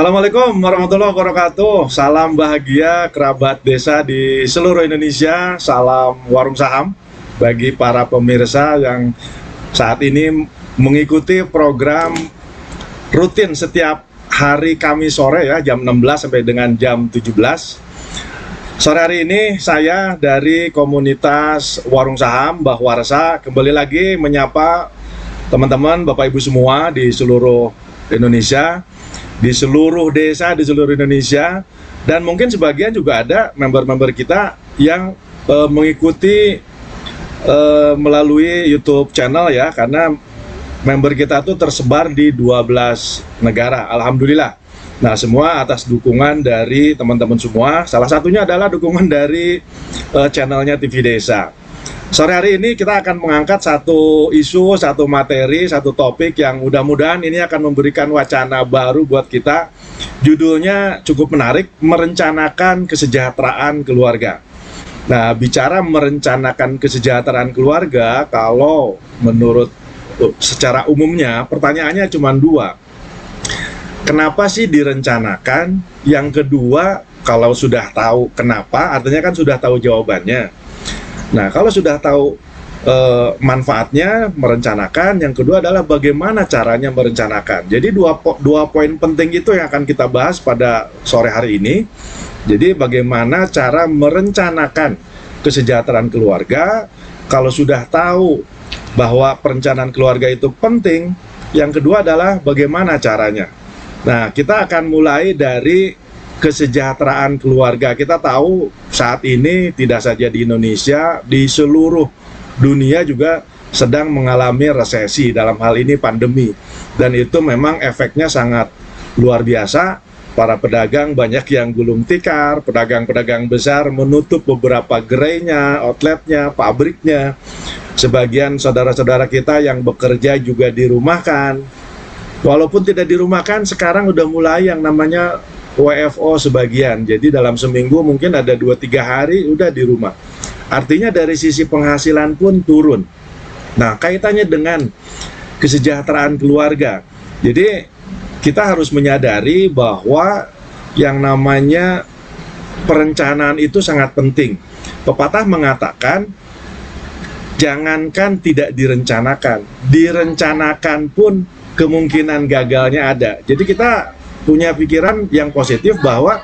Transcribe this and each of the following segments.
Assalamualaikum warahmatullahi wabarakatuh. Salam bahagia kerabat desa di seluruh Indonesia. Salam warung saham bagi para pemirsa yang saat ini mengikuti program rutin setiap hari Kamis sore ya, jam 16 sampai dengan jam 17. Sore hari ini saya dari komunitas warung saham Mbah Warsa kembali lagi menyapa teman-teman Bapak Ibu semua di seluruh Indonesia, di seluruh desa di seluruh Indonesia, dan mungkin sebagian juga ada member-member kita yang mengikuti melalui YouTube channel ya, karena member kita tuh tersebar di 12 negara. Alhamdulillah. Nah, semua atas dukungan dari teman-teman semua. Salah satunya adalah dukungan dari channelnya TV Desa. Sore hari ini kita akan mengangkat satu isu, satu materi, satu topik yang mudah-mudahan ini akan memberikan wacana baru buat kita. Judulnya cukup menarik, merencanakan kesejahteraan keluarga. Nah, bicara merencanakan kesejahteraan keluarga, kalau menurut secara umumnya pertanyaannya cuma dua. Kenapa sih direncanakan? Yang kedua, kalau sudah tahu kenapa, artinya kan sudah tahu jawabannya. Nah, kalau sudah tahu manfaatnya merencanakan, yang kedua adalah bagaimana caranya merencanakan. Jadi dua poin penting itu yang akan kita bahas pada sore hari ini. Jadi bagaimana cara merencanakan kesejahteraan keluarga. Kalau sudah tahu bahwa perencanaan keluarga itu penting, yang kedua adalah bagaimana caranya. Nah, kita akan mulai dari kesejahteraan keluarga. Kita tahu saat ini tidak saja di Indonesia, di seluruh dunia juga sedang mengalami resesi, dalam hal ini pandemi. Dan itu memang efeknya sangat luar biasa. Para pedagang banyak yang gulung tikar, pedagang-pedagang besar menutup beberapa gerainya, outletnya, pabriknya. Sebagian saudara-saudara kita yang bekerja juga dirumahkan. Walaupun tidak dirumahkan, sekarang udah mulai yang namanya WFO sebagian. Jadi dalam seminggu mungkin ada 2-3 hari udah di rumah. Artinya dari sisi penghasilan pun turun. Nah, kaitannya dengan kesejahteraan keluarga. Jadi kita harus menyadari bahwa yang namanya perencanaan itu sangat penting. Pepatah mengatakan, jangankan tidak direncanakan, direncanakan pun kemungkinan gagalnya ada. Jadi kita punya pikiran yang positif bahwa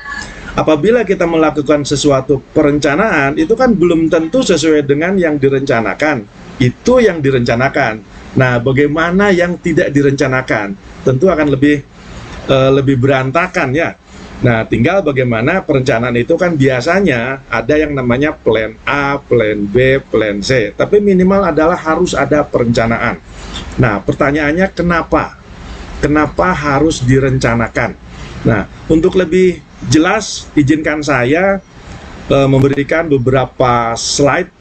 apabila kita melakukan sesuatu perencanaan, itu kan belum tentu sesuai dengan yang direncanakan. Itu yang direncanakan. Nah, bagaimana yang tidak direncanakan? Tentu akan lebih berantakan ya. Nah, tinggal bagaimana perencanaan itu kan biasanya ada yang namanya plan A, plan B, plan C. Tapi minimal adalah harus ada perencanaan. Nah, pertanyaannya kenapa? Kenapa harus direncanakan? Nah, untuk lebih jelas, izinkan saya memberikan beberapa slide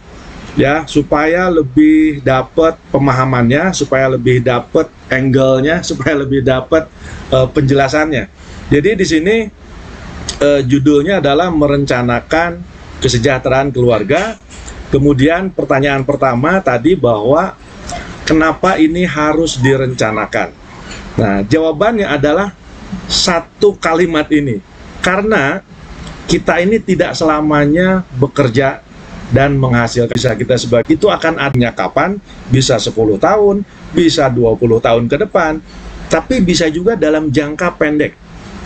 ya, supaya lebih dapat pemahamannya, supaya lebih dapat angle-nya, supaya lebih dapat penjelasannya. Jadi di sini judulnya adalah merencanakan kesejahteraan keluarga. Kemudian pertanyaan pertama tadi bahwa kenapa ini harus direncanakan? Nah, jawabannya adalah satu kalimat ini. Karena kita ini tidak selamanya bekerja dan menghasilkan. Bisa kita sebagai itu akan adanya kapan? Bisa 10 tahun, bisa 20 tahun ke depan, tapi bisa juga dalam jangka pendek.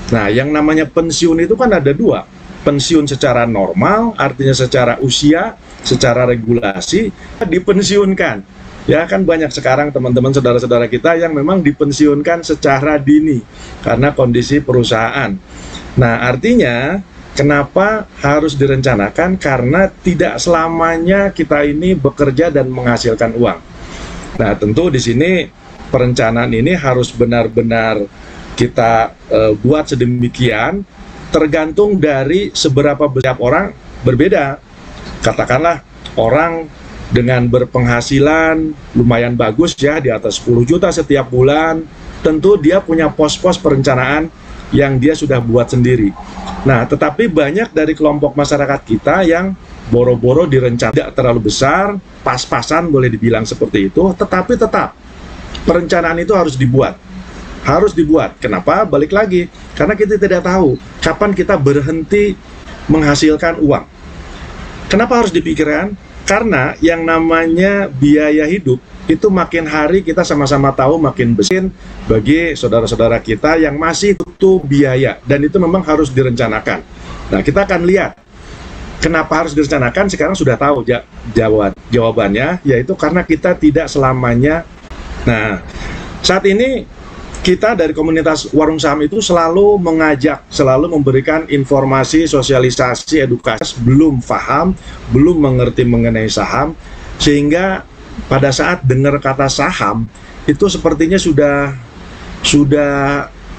Nah, yang namanya pensiun itu kan ada dua. Pensiun secara normal, artinya secara usia, secara regulasi, dipensiunkan. Ya kan banyak sekarang teman-teman saudara-saudara kita yang memang dipensiunkan secara dini karena kondisi perusahaan. Nah, artinya kenapa harus direncanakan? Karena tidak selamanya kita ini bekerja dan menghasilkan uang. Nah, tentu di sini perencanaan ini harus benar-benar kita buat sedemikian, tergantung dari seberapa besar orang berbeda. Katakanlah orang dengan berpenghasilan lumayan bagus ya, di atas 10 juta setiap bulan, tentu dia punya pos-pos perencanaan yang dia sudah buat sendiri. Nah, tetapi banyak dari kelompok masyarakat kita yang boro-boro direncanakan tidak terlalu besar, pas-pasan boleh dibilang seperti itu, tetapi tetap perencanaan itu harus dibuat. Harus dibuat. Kenapa? Balik lagi. Karena kita tidak tahu kapan kita berhenti menghasilkan uang. Kenapa harus dipikirkan? Karena yang namanya biaya hidup itu makin hari kita sama-sama tahu makin besar bagi saudara-saudara kita yang masih butuh biaya, dan itu memang harus direncanakan. Nah, kita akan lihat kenapa harus direncanakan. Sekarang sudah tahu jawabannya, yaitu karena kita tidak selamanya. Nah, saat ini kita dari komunitas Warung Saham itu selalu mengajak, selalu memberikan informasi, sosialisasi, edukasi. Belum paham, belum mengerti mengenai saham, sehingga pada saat dengar kata saham itu sepertinya sudah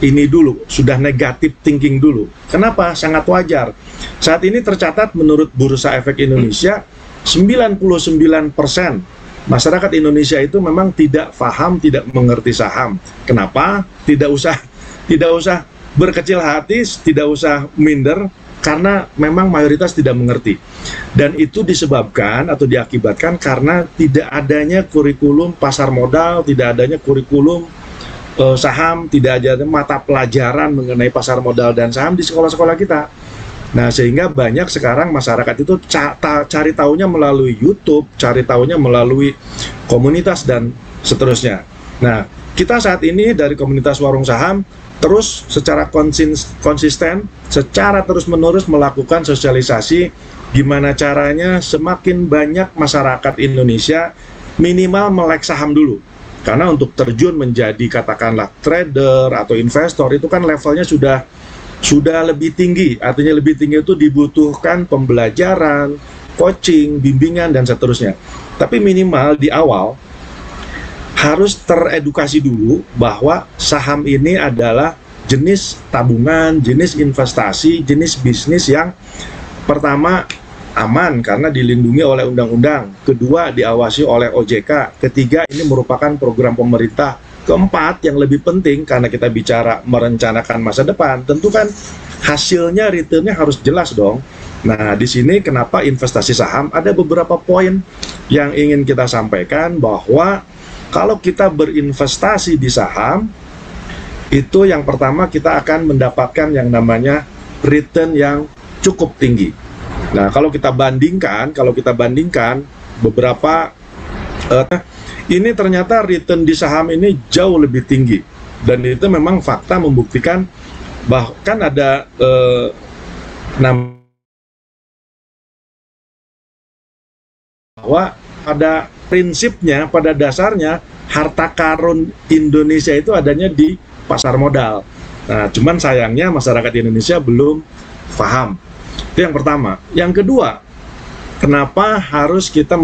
ini dulu, sudah negatif thinking dulu. Kenapa? Sangat wajar. Saat ini tercatat menurut Bursa Efek Indonesia 99% masyarakat Indonesia itu memang tidak paham, tidak mengerti saham. Kenapa? Tidak usah berkecil hati, tidak usah minder, karena memang mayoritas tidak mengerti. Dan itu disebabkan atau diakibatkan karena tidak adanya kurikulum pasar modal, tidak adanya kurikulum saham, tidak adanya mata pelajaran mengenai pasar modal dan saham di sekolah-sekolah kita. Nah, sehingga banyak sekarang masyarakat itu cari tahunya melalui YouTube, cari tahunya melalui komunitas dan seterusnya. Nah, kita saat ini dari komunitas Warung Saham terus secara konsisten, secara terus-menerus melakukan sosialisasi gimana caranya semakin banyak masyarakat Indonesia minimal melek saham dulu. Karena untuk terjun menjadi katakanlah trader atau investor itu kan levelnya sudah lebih tinggi. Artinya lebih tinggi itu dibutuhkan pembelajaran, coaching, bimbingan, dan seterusnya. Tapi minimal di awal harus teredukasi dulu bahwa saham ini adalah jenis tabungan, jenis investasi, jenis bisnis yang pertama aman karena dilindungi oleh undang-undang, kedua diawasi oleh OJK, ketiga ini merupakan program pemerintah, keempat yang lebih penting karena kita bicara merencanakan masa depan, tentu kan hasilnya, returnnya harus jelas dong. Nah, di sini kenapa investasi saham, ada beberapa poin yang ingin kita sampaikan bahwa kalau kita berinvestasi di saham, itu yang pertama kita akan mendapatkan yang namanya return yang cukup tinggi. Nah, kalau kita bandingkan beberapa, ini ternyata return di saham ini jauh lebih tinggi. Dan itu memang fakta membuktikan bahkan ada bahwa pada prinsipnya, pada dasarnya harta karun Indonesia itu adanya di pasar modal. Nah, cuman sayangnya masyarakat Indonesia belum paham. Itu yang pertama. Yang kedua, kenapa harus kita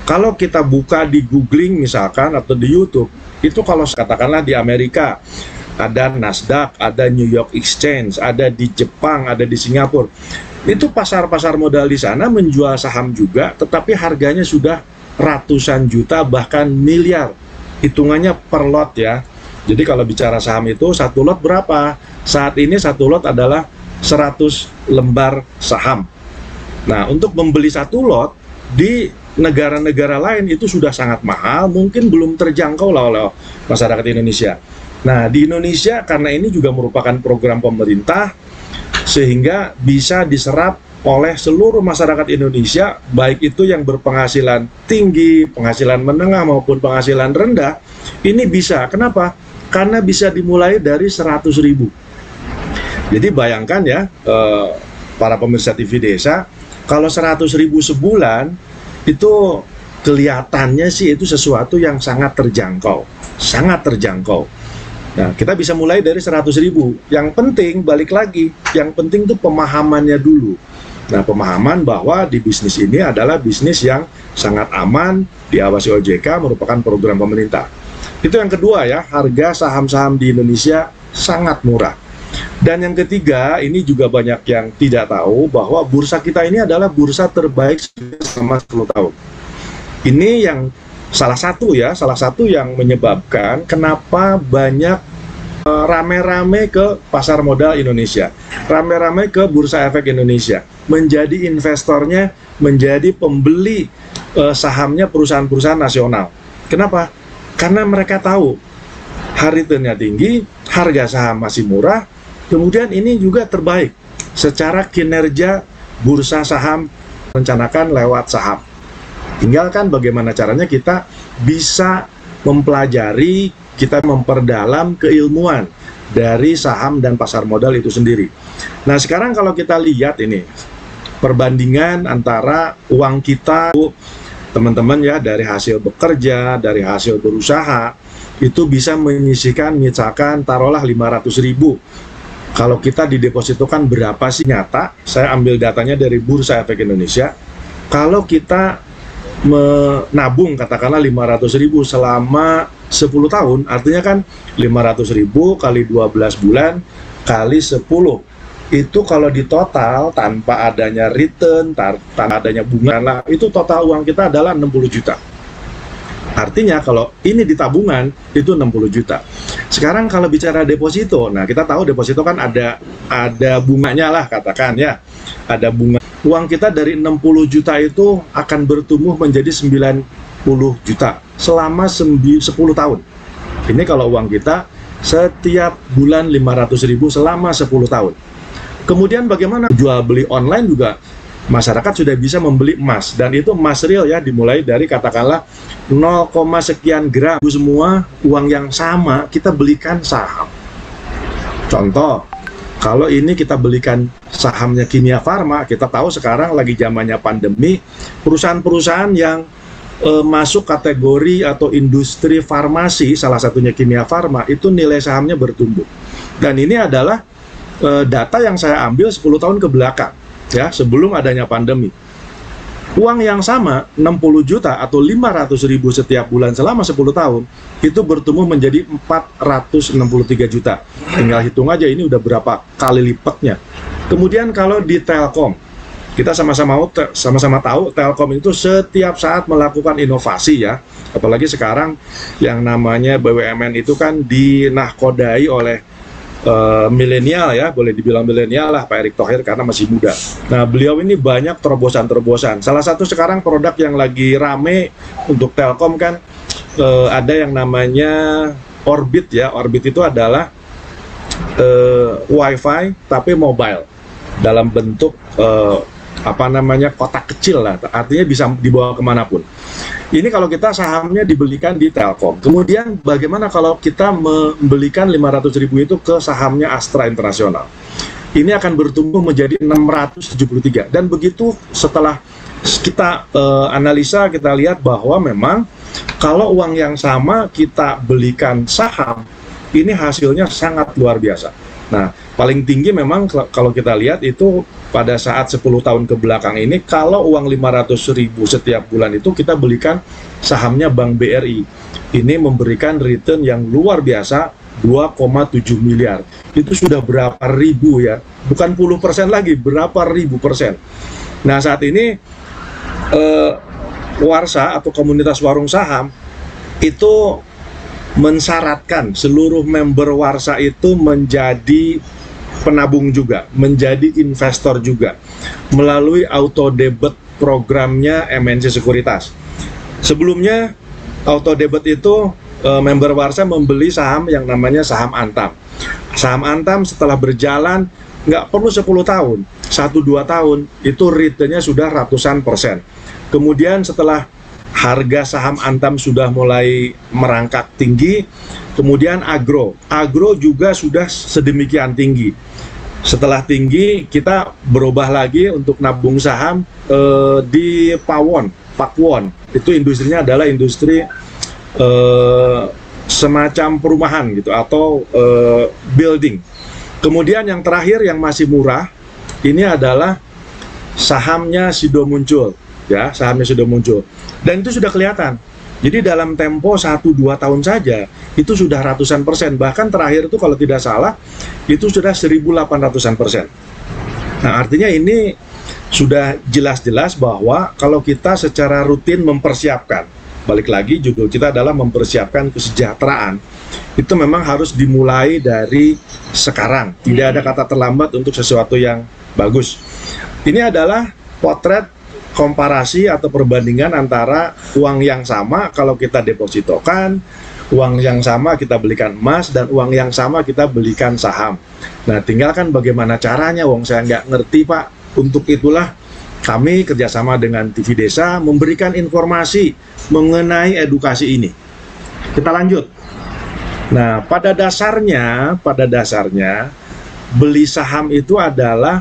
kalau kita buka di googling misalkan atau di YouTube, itu kalau katakanlah di Amerika ada Nasdaq, ada New York Exchange, ada di Jepang, ada di Singapura. Itu pasar-pasar modal di sana menjual saham juga, tetapi harganya sudah ratusan juta bahkan miliar. Hitungannya per lot ya. Jadi kalau bicara saham itu satu lot berapa? Saat ini satu lot adalah 100 lembar saham. Nah, untuk membeli satu lot di negara-negara lain itu sudah sangat mahal, mungkin belum terjangkau lah oleh masyarakat Indonesia. Nah, di Indonesia karena ini juga merupakan program pemerintah, sehingga bisa diserap oleh seluruh masyarakat Indonesia, baik itu yang berpenghasilan tinggi, penghasilan menengah maupun penghasilan rendah, ini bisa. Kenapa? Karena bisa dimulai dari 100.000. Jadi bayangkan ya, para pemirsa TV Desa, kalau 100.000 sebulan, itu kelihatannya sih itu sesuatu yang sangat terjangkau. Sangat terjangkau. Nah, kita bisa mulai dari 100.000. Yang penting, balik lagi, yang penting itu pemahamannya dulu. Nah, pemahaman bahwa di bisnis ini adalah bisnis yang sangat aman, diawasi OJK, merupakan program pemerintah. Itu yang kedua ya, harga saham-saham di Indonesia sangat murah. Dan yang ketiga, ini juga banyak yang tidak tahu bahwa bursa kita ini adalah bursa terbaik selama 10 tahun. Ini yang salah satu yang menyebabkan kenapa banyak rame-rame ke pasar modal Indonesia, rame-rame ke Bursa Efek Indonesia, menjadi investornya, menjadi pembeli sahamnya perusahaan-perusahaan nasional. Kenapa? Karena mereka tahu returnnya tinggi, harga saham masih murah, kemudian ini juga terbaik secara kinerja bursa saham rencanakan lewat saham. Tinggalkan bagaimana caranya kita bisa mempelajari, kita memperdalam keilmuan dari saham dan pasar modal itu sendiri. Nah, sekarang kalau kita lihat ini perbandingan antara uang kita, teman-teman ya, dari hasil bekerja, dari hasil berusaha, itu bisa menyisihkan misalkan taruhlah 500.000. Kalau kita didepositokan berapa sih nyata? Saya ambil datanya dari Bursa Efek Indonesia. Kalau kita menabung katakanlah 500.000 selama 10 tahun, artinya kan 500.000 kali 12 bulan kali 10. Itu kalau di total tanpa adanya return, tanpa adanya bunga, itu total uang kita adalah 60 juta. Artinya kalau ini di tabungan itu 60 juta. Sekarang kalau bicara deposito, nah kita tahu deposito kan ada bunganya lah, katakan ya. Ada bunga. Uang kita dari 60 juta itu akan bertumbuh menjadi 90 juta selama 10 tahun. Ini kalau uang kita setiap bulan 500.000 selama 10 tahun. Kemudian bagaimana jual beli online juga, masyarakat sudah bisa membeli emas, dan itu emas real ya, dimulai dari katakanlah 0, sekian gram, semua uang yang sama kita belikan saham. Contoh, kalau ini kita belikan sahamnya Kimia Farma, kita tahu sekarang lagi zamannya pandemi, perusahaan-perusahaan yang masuk kategori atau industri farmasi, salah satunya Kimia Farma, itu nilai sahamnya bertumbuh. Dan ini adalah data yang saya ambil 10 tahun ke belakang, ya, sebelum adanya pandemi. Uang yang sama, 60 juta atau 500.000 setiap bulan selama 10 tahun, itu bertumbuh menjadi 463 juta. Tinggal hitung aja ini udah berapa kali lipatnya. Kemudian kalau di Telkom, kita sama-sama tahu Telkom itu setiap saat melakukan inovasi ya. Apalagi sekarang yang namanya BUMN itu kan dinahkodai oleh milenial ya, boleh dibilang milenial lah Pak Erick Thohir karena masih muda. Nah, beliau ini banyak terobosan-terobosan. Salah satu sekarang produk yang lagi rame untuk Telkom kan ada yang namanya Orbit ya. Orbit itu adalah WiFi tapi mobile dalam bentuk kotak kecil lah. Artinya bisa dibawa kemanapun. Ini kalau kita sahamnya dibelikan di Telkom. Kemudian bagaimana kalau kita membelikan 500.000 itu ke sahamnya Astra Internasional? Ini akan bertumbuh menjadi 673. Dan begitu setelah kita analisa, kita lihat bahwa memang kalau uang yang sama kita belikan saham, ini hasilnya sangat luar biasa. Nah, paling tinggi memang kalau kita lihat itu pada saat 10 tahun ke belakang ini, kalau uang 500.000 setiap bulan itu kita belikan sahamnya Bank BRI. Ini memberikan return yang luar biasa, 2,7 miliar. Itu sudah berapa ribu ya, bukan puluh persen lagi, berapa ribu persen. Nah, saat ini Warsa atau komunitas warung saham itu mensyaratkan seluruh member Warsa itu menjadi penabung juga, menjadi investor juga melalui auto debit programnya MNC Sekuritas. Sebelumnya auto debit itu member Warsa membeli saham yang namanya saham Antam. Saham Antam setelah berjalan nggak perlu 10 tahun, 1-2 tahun itu returnnya sudah ratusan persen. Kemudian setelah harga saham Antam sudah mulai merangkak tinggi, kemudian agro juga sudah sedemikian tinggi. Setelah tinggi, kita berubah lagi untuk nabung saham di Pakwon. Itu industrinya adalah industri semacam perumahan gitu atau building. Kemudian yang terakhir yang masih murah, ini adalah sahamnya Sido Muncul, ya, sahamnya Sido Muncul. Dan itu sudah kelihatan. Jadi dalam tempo 1-2 tahun saja itu sudah ratusan persen. Bahkan terakhir itu kalau tidak salah itu sudah 1.800-an persen. Nah, artinya ini sudah jelas-jelas bahwa kalau kita secara rutin mempersiapkan, balik lagi judul kita adalah mempersiapkan kesejahteraan, itu memang harus dimulai dari sekarang. Tidak ada kata terlambat untuk sesuatu yang bagus. Ini adalah potret komparasi atau perbandingan antara uang yang sama kalau kita depositokan, Uang yang sama kita belikan emas, dan uang yang sama kita belikan saham. Nah, tinggal kan bagaimana caranya, wong saya nggak ngerti Pak. Untuk itulah kami kerjasama dengan TV Desa memberikan informasi mengenai edukasi ini. Kita lanjut. Nah, pada dasarnya beli saham itu adalah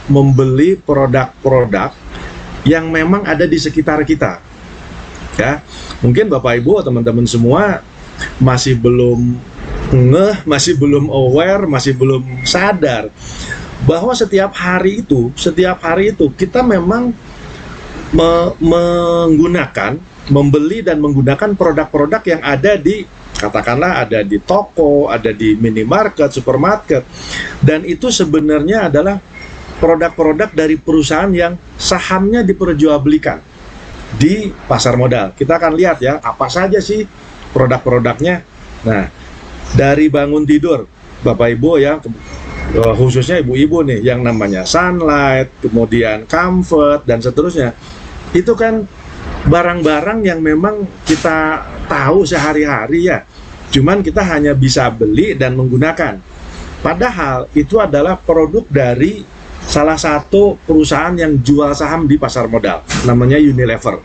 membeli produk-produk yang memang ada di sekitar kita. Ya, mungkin Bapak Ibu, teman-teman semua masih belum masih belum aware, masih belum sadar bahwa setiap hari itu kita memang membeli dan menggunakan produk-produk yang ada di, katakanlah ada di toko, ada di minimarket, supermarket, dan itu sebenarnya adalah produk-produk dari perusahaan yang sahamnya diperjualbelikan di pasar modal. Kita akan lihat ya, apa saja sih produk-produknya. Nah, dari bangun tidur, Bapak Ibu ya, khususnya ibu-ibu nih, yang namanya Sunlight, kemudian Comfort, dan seterusnya. Itu kan barang-barang yang memang kita tahu sehari-hari ya, cuman kita hanya bisa beli dan menggunakan. Padahal itu adalah produk dari salah satu perusahaan yang jual saham di pasar modal, namanya Unilever.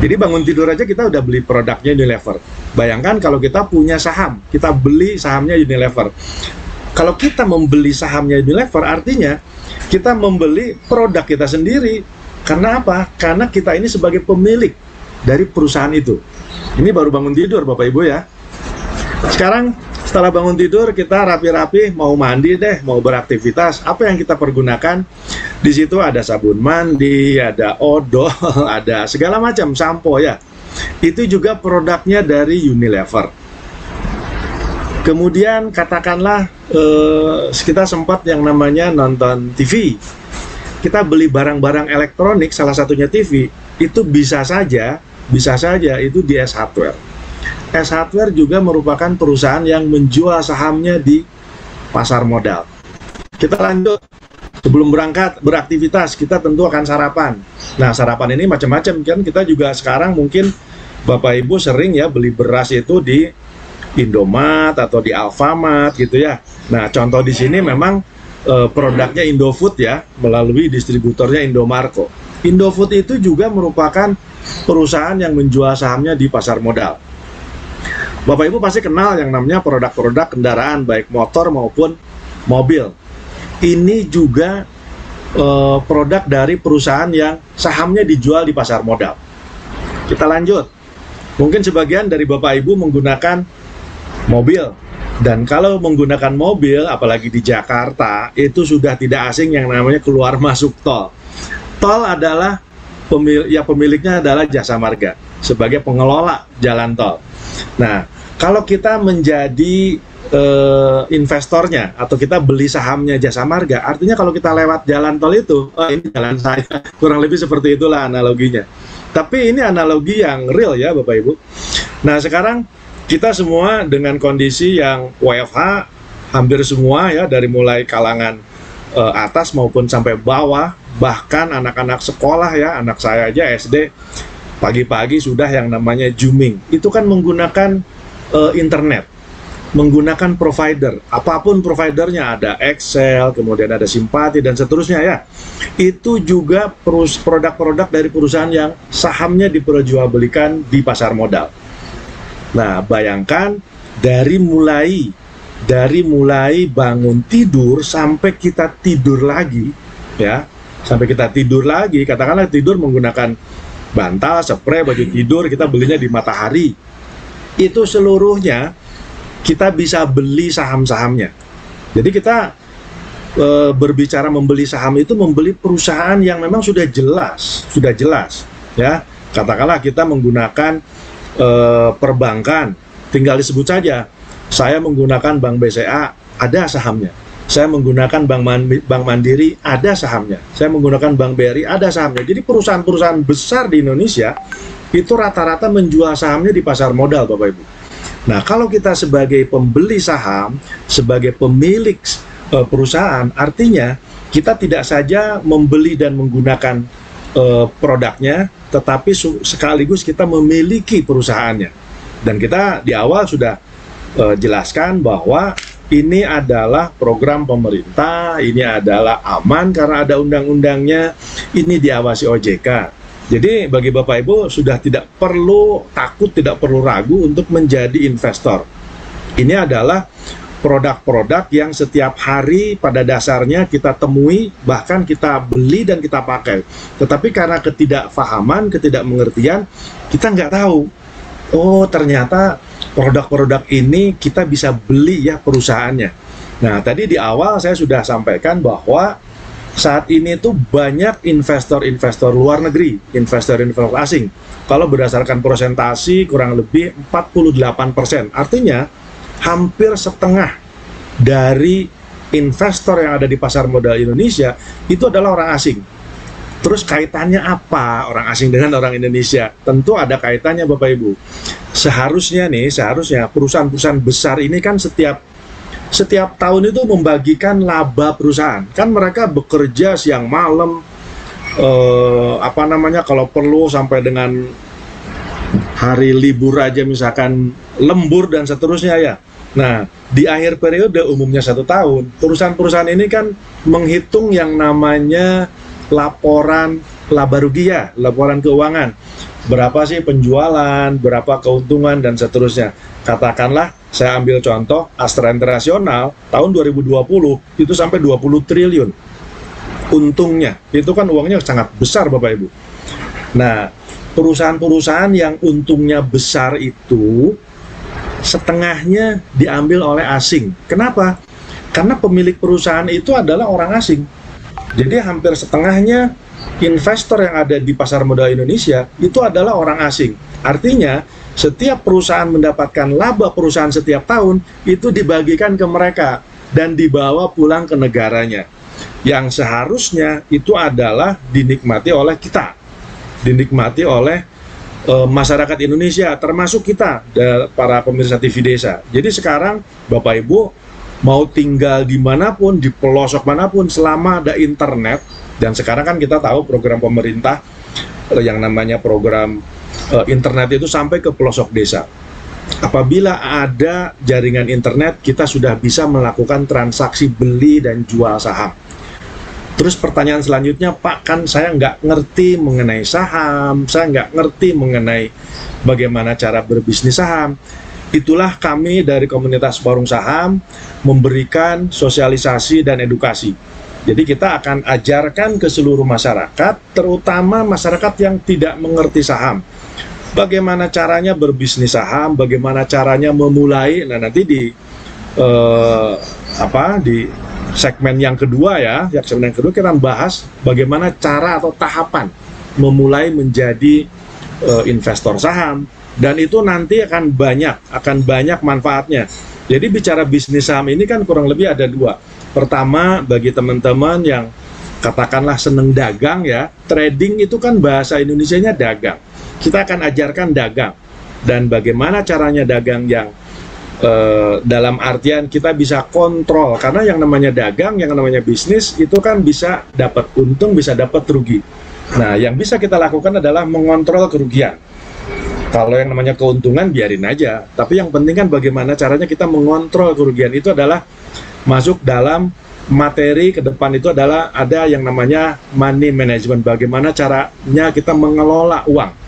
Jadi bangun tidur aja kita udah beli produknya Unilever. Bayangkan kalau kita punya saham, kita beli sahamnya Unilever. Kalau kita membeli sahamnya Unilever, artinya kita membeli produk kita sendiri. Karena apa? Karena kita ini sebagai pemilik dari perusahaan itu. Ini baru bangun tidur Bapak Ibu ya. Sekarang setelah bangun tidur, kita rapi-rapi mau mandi deh, mau beraktivitas. Apa yang kita pergunakan? Di situ ada sabun mandi, ada odol, ada segala macam sampo ya. Itu juga produknya dari Unilever. Kemudian katakanlah kita sempat yang namanya nonton TV. Kita beli barang-barang elektronik, salah satunya TV, itu bisa saja itu di S Hardware. S Hardware juga merupakan perusahaan yang menjual sahamnya di pasar modal. Kita lanjut. Sebelum berangkat beraktivitas, kita tentu akan sarapan. Nah, sarapan ini macam-macam kan. Kita juga sekarang mungkin Bapak Ibu sering ya beli beras itu di Indomaret atau di Alfamart gitu ya. Nah, contoh di sini memang produknya Indofood ya, melalui distributornya Indomarko. Indofood itu juga merupakan perusahaan yang menjual sahamnya di pasar modal. Bapak Ibu pasti kenal yang namanya produk-produk kendaraan, baik motor maupun mobil. Ini juga produk dari perusahaan yang sahamnya dijual di pasar modal. Kita lanjut. Mungkin sebagian dari Bapak Ibu menggunakan mobil. Dan kalau menggunakan mobil, apalagi di Jakarta, itu sudah tidak asing yang namanya keluar masuk tol. Tol adalah pemiliknya adalah Jasa Marga sebagai pengelola jalan tol. Nah, kalau kita menjadi investornya atau kita beli sahamnya Jasa Marga, artinya kalau kita lewat jalan tol itu, ini jalan saya, kurang lebih seperti itulah analoginya. Tapi ini analogi yang real ya Bapak Ibu. Nah, sekarang kita semua dengan kondisi yang WFH, hampir semua ya, dari mulai kalangan atas maupun sampai bawah, bahkan anak-anak sekolah ya, anak saya aja SD, pagi-pagi sudah yang namanya Zooming. Itu kan menggunakan internet, menggunakan provider, apapun providernya, ada Excel, kemudian ada Simpati, dan seterusnya ya. Itu juga produk-produk dari perusahaan yang sahamnya diperjualbelikan di pasar modal. Nah, bayangkan dari mulai bangun tidur sampai kita tidur lagi ya, sampai kita tidur lagi, katakanlah tidur menggunakan bantal, spray, baju tidur, kita belinya di Matahari. Itu seluruhnya kita bisa beli saham-sahamnya. Jadi kita berbicara membeli saham itu membeli perusahaan yang memang sudah jelas ya. Katakanlah kita menggunakan perbankan, tinggal disebut saja, saya menggunakan Bank BCA, ada sahamnya. Saya menggunakan Bank Mandiri, ada sahamnya. Saya menggunakan Bank BRI, ada sahamnya. Jadi perusahaan-perusahaan besar di Indonesia itu rata-rata menjual sahamnya di pasar modal, Bapak Ibu. Nah, kalau kita sebagai pembeli saham, sebagai pemilik perusahaan, artinya kita tidak saja membeli dan menggunakan produknya, tetapi sekaligus kita memiliki perusahaannya. Dan kita di awal sudah jelaskan bahwa ini adalah program pemerintah, ini adalah aman karena ada undang-undangnya, ini diawasi OJK. Jadi bagi Bapak Ibu sudah tidak perlu takut, tidak perlu ragu untuk menjadi investor. Ini adalah produk-produk yang setiap hari pada dasarnya kita temui, bahkan kita beli dan kita pakai. Tetapi karena ketidakfahaman, ketidakmengertian, kita nggak tahu. Oh, ternyata produk-produk ini kita bisa beli ya perusahaannya. Nah, tadi di awal saya sudah sampaikan bahwa saat ini tuh banyak investor-investor luar negeri, investor-investor asing. Kalau berdasarkan persentase kurang lebih 48%. Artinya hampir setengah dari investor yang ada di pasar modal Indonesia itu adalah orang asing. Terus kaitannya apa orang asing dengan orang Indonesia? Tentu ada kaitannya Bapak Ibu. Seharusnya perusahaan-perusahaan besar ini kan setiap tahun itu membagikan laba perusahaan. Kan mereka bekerja siang malam, kalau perlu sampai dengan hari libur aja misalkan lembur dan seterusnya ya. Nah, di akhir periode umumnya 1 tahun, perusahaan-perusahaan ini kan menghitung yang namanya laporan laba rugi ya, laporan keuangan. Berapa sih penjualan, berapa keuntungan, dan seterusnya. Katakanlah, saya ambil contoh, Astra International tahun 2020 itu sampai 20 triliun untungnya. Itu kan uangnya sangat besar Bapak Ibu. Nah, perusahaan-perusahaan yang untungnya besar itu setengahnya diambil oleh asing. Kenapa? Karena pemilik perusahaan itu adalah orang asing. Jadi hampir setengahnya investor yang ada di pasar modal Indonesia itu adalah orang asing. Artinya setiap perusahaan mendapatkan laba perusahaan setiap tahun itu dibagikan ke mereka dan dibawa pulang ke negaranya. Yang seharusnya itu adalah dinikmati oleh kita, dinikmati oleh masyarakat Indonesia, termasuk kita, para pemirsa TV Desa. Jadi sekarang Bapak Ibu mau tinggal dimanapun, di pelosok manapun, selama ada internet, dan sekarang kan kita tahu program pemerintah yang namanya program internet itu sampai ke pelosok desa. Apabila ada jaringan internet, kita sudah bisa melakukan transaksi beli dan jual saham. Terus pertanyaan selanjutnya, Pak, kan saya nggak ngerti mengenai saham, saya nggak ngerti mengenai bagaimana cara berbisnis saham. Itulah kami dari komunitas Warung Saham memberikan sosialisasi dan edukasi. Jadi kita akan ajarkan ke seluruh masyarakat, terutama masyarakat yang tidak mengerti saham. Bagaimana caranya berbisnis saham, bagaimana caranya memulai. Nah, nanti di segmen yang kedua segmen yang kedua kita bahas bagaimana cara atau tahapan memulai menjadi investor saham, dan itu nanti akan banyak manfaatnya. Jadi bicara bisnis saham ini kan kurang lebih ada 2. Pertama, bagi teman-teman yang katakanlah seneng dagang ya, trading itu kan bahasa Indonesianya dagang. Kita akan ajarkan dagang dan bagaimana caranya dagang yang dalam artian kita bisa kontrol, karena yang namanya dagang, yang namanya bisnis itu kan bisa dapat untung, bisa dapat rugi. Nah, yang bisa kita lakukan adalah mengontrol kerugian. Kalau yang namanya keuntungan biarin aja, tapi yang penting kan bagaimana caranya kita mengontrol kerugian. Itu adalah masuk dalam materi ke depan, itu adalah ada yang namanya money management, bagaimana caranya kita mengelola uang.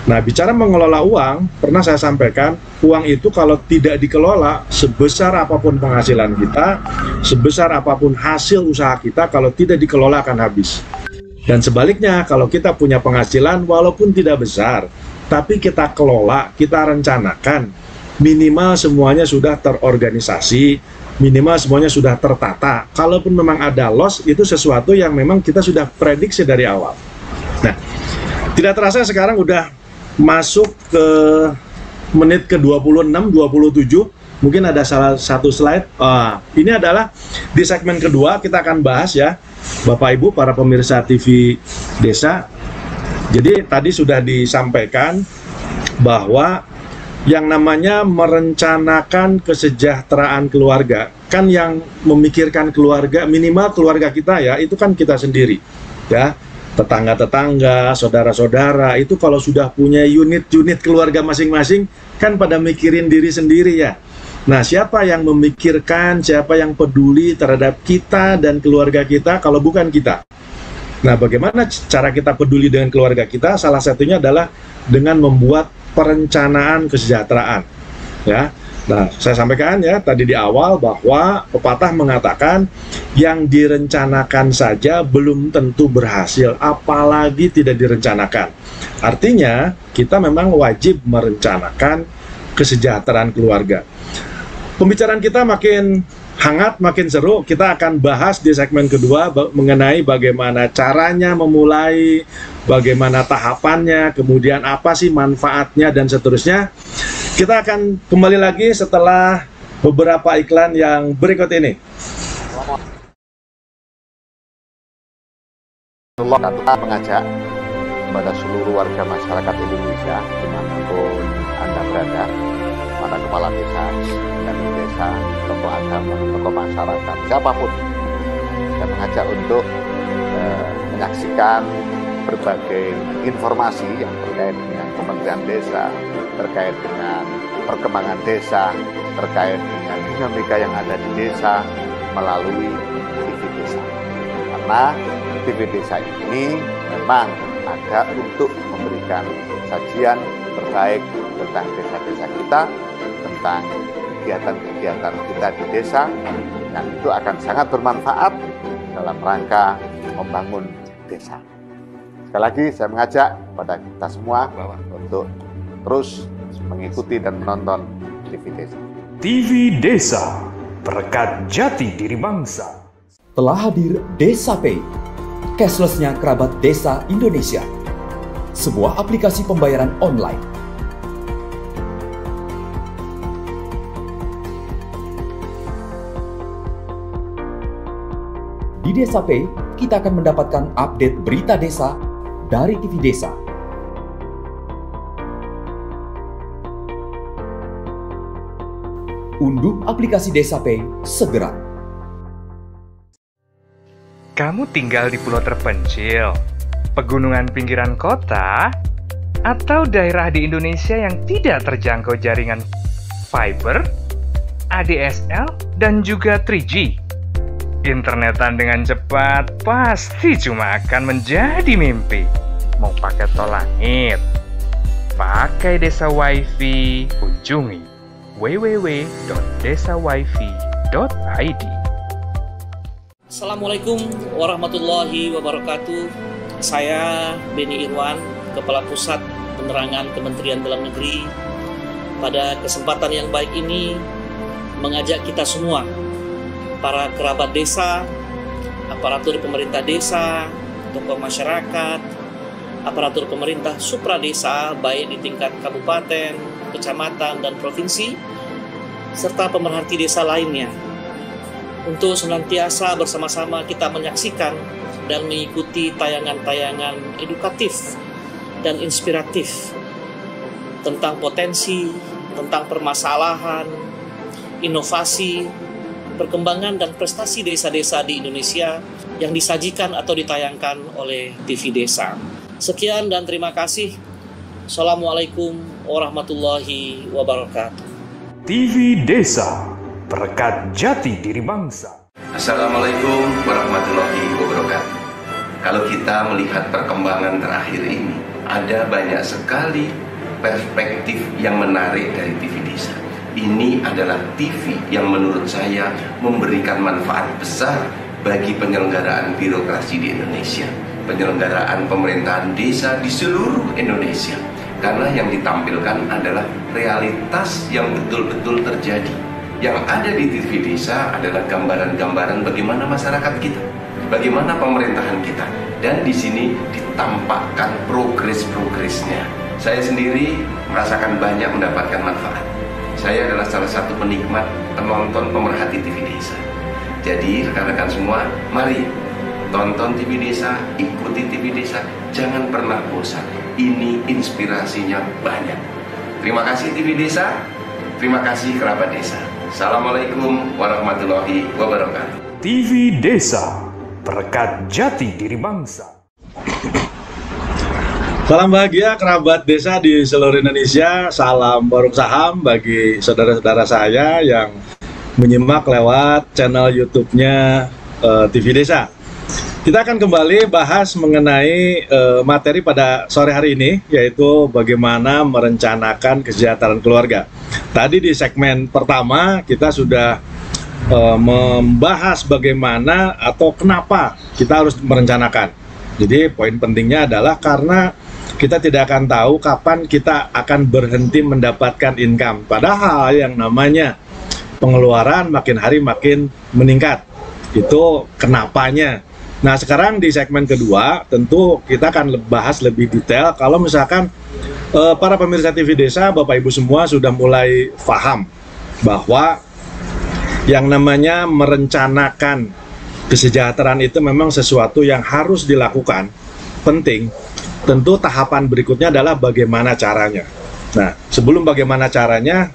Nah, bicara mengelola uang, pernah saya sampaikan, uang itu kalau tidak dikelola, sebesar apapun penghasilan kita, sebesar apapun hasil usaha kita, kalau tidak dikelola akan habis. Dan sebaliknya, kalau kita punya penghasilan, walaupun tidak besar, tapi kita kelola, kita rencanakan, minimal semuanya sudah terorganisasi, minimal semuanya sudah tertata. Kalaupun memang ada loss, itu sesuatu yang memang kita sudah prediksi dari awal. Nah, tidak terasa sekarang udah masuk ke menit ke 26, 27. Mungkin ada salah satu slide. Ini adalah di segmen kedua kita akan bahas ya, Bapak Ibu para pemirsa TV Desa. Jadi tadi sudah disampaikan bahwa yang namanya merencanakan kesejahteraan keluarga, kan yang memikirkan keluarga, minimal keluarga kita ya, itu kan kita sendiri ya. tetangga-tetangga, saudara-saudara, itu kalau sudah punya unit-unit keluarga masing-masing, kan pada mikirin diri sendiri ya. Nah, siapa yang memikirkan, siapa yang peduli terhadap kita dan keluarga kita kalau bukan kita? Nah, bagaimana cara kita peduli dengan keluarga kita? Salah satunya adalah dengan membuat perencanaan kesejahteraan. Ya. Nah, saya sampaikan ya tadi di awal bahwa pepatah mengatakan yang direncanakan saja belum tentu berhasil, apalagi tidak direncanakan. Artinya, kita memang wajib merencanakan kesejahteraan keluarga. Pembicaraan kita makin hangat, makin seru. Kita akan bahas di segmen kedua mengenai bagaimana caranya memulai, bagaimana tahapannya, kemudian apa sih manfaatnya, dan seterusnya. Kita akan kembali lagi setelah beberapa iklan yang berikut ini. Allah mengajak kepada seluruh warga masyarakat Indonesia, dimanapun Anda berada, para kepala desa, dan desa, tokoh agama, tokoh masyarakat, siapapun, saya mengajak untuk menyaksikan berbagai informasi yang terkait dengan Kementerian Desa, terkait dengan perkembangan desa, terkait dengan dinamika yang ada di desa melalui TV Desa. Karena TV Desa ini memang ada untuk memberikan sajian terbaik tentang desa-desa kita, tentang kegiatan-kegiatan kita di desa, yang itu akan sangat bermanfaat dalam rangka membangun desa. Sekali lagi saya mengajak kepada kita semua untuk terus mengikuti dan menonton TV Desa. TV Desa, berkat jati diri bangsa. Telah hadir Desa Pay, cashless-nya kerabat desa Indonesia. Sebuah aplikasi pembayaran online. Di Desa Pay, kita akan mendapatkan update berita desa dari TV Desa. Unduh aplikasi Desa Pay segera. Kamu tinggal di pulau terpencil, pegunungan pinggiran kota, atau daerah di Indonesia yang tidak terjangkau jaringan fiber, ADSL, dan juga 3G. Internetan dengan cepat pasti cuma akan menjadi mimpi. Mau pakai tol langit, pakai Desa Wifi, kunjungi www.desawifi.id. Assalamualaikum warahmatullahi wabarakatuh. Saya Beni Irwan, Kepala Pusat Penerangan Kementerian Dalam Negeri. Pada kesempatan yang baik ini mengajak kita semua, para kerabat desa, aparatur pemerintah desa, tokoh masyarakat, aparatur pemerintah supradesa baik di tingkat kabupaten, kecamatan, dan provinsi, serta pemerhati desa lainnya, untuk senantiasa bersama-sama kita menyaksikan dan mengikuti tayangan-tayangan edukatif dan inspiratif tentang potensi, tentang permasalahan, inovasi, perkembangan dan prestasi desa-desa di Indonesia yang disajikan atau ditayangkan oleh TV Desa. Sekian dan terima kasih. Assalamualaikum warahmatullahi wabarakatuh. TV Desa, berkat jati diri bangsa. Assalamualaikum warahmatullahi wabarakatuh. Kalau kita melihat perkembangan terakhir ini, ada banyak sekali perspektif yang menarik dari TV Desa. Ini adalah TV yang menurut saya memberikan manfaat besar bagi penyelenggaraan birokrasi di Indonesia, penyelenggaraan pemerintahan desa di seluruh Indonesia. Karena yang ditampilkan adalah realitas yang betul-betul terjadi. Yang ada di TV Desa adalah gambaran-gambaran bagaimana masyarakat kita, bagaimana pemerintahan kita, dan di sini ditampakkan progres-progresnya. Saya sendiri merasakan banyak mendapatkan manfaat. Saya adalah salah satu penikmat, penonton, pemerhati TV Desa. Jadi rekan-rekan semua, mari tonton TV Desa, ikuti TV Desa, jangan pernah bosan. Ini inspirasinya banyak. Terima kasih TV Desa, terima kasih kerabat desa. Assalamualaikum warahmatullahi wabarakatuh. TV Desa, berkat jati diri bangsa. Salam bahagia kerabat desa di seluruh Indonesia. Salam warung saham bagi saudara-saudara saya yang menyimak lewat channel YouTube-nya TV Desa. Kita akan kembali bahas mengenai materi pada sore hari ini, yaitu bagaimana merencanakan kesejahteraan keluarga. Tadi di segmen pertama kita sudah membahas bagaimana atau kenapa kita harus merencanakan. Jadi poin pentingnya adalah karena kita tidak akan tahu kapan kita akan berhenti mendapatkan income. Padahal yang namanya pengeluaran makin hari makin meningkat. Itu kenapanya. Nah, sekarang di segmen kedua tentu kita akan bahas lebih detail. Kalau misalkan para pemirsa TV Desa, Bapak Ibu semua sudah mulai paham bahwa yang namanya merencanakan kesejahteraan itu memang sesuatu yang harus dilakukan, penting. Tentu tahapan berikutnya adalah bagaimana caranya. Nah, sebelum bagaimana caranya,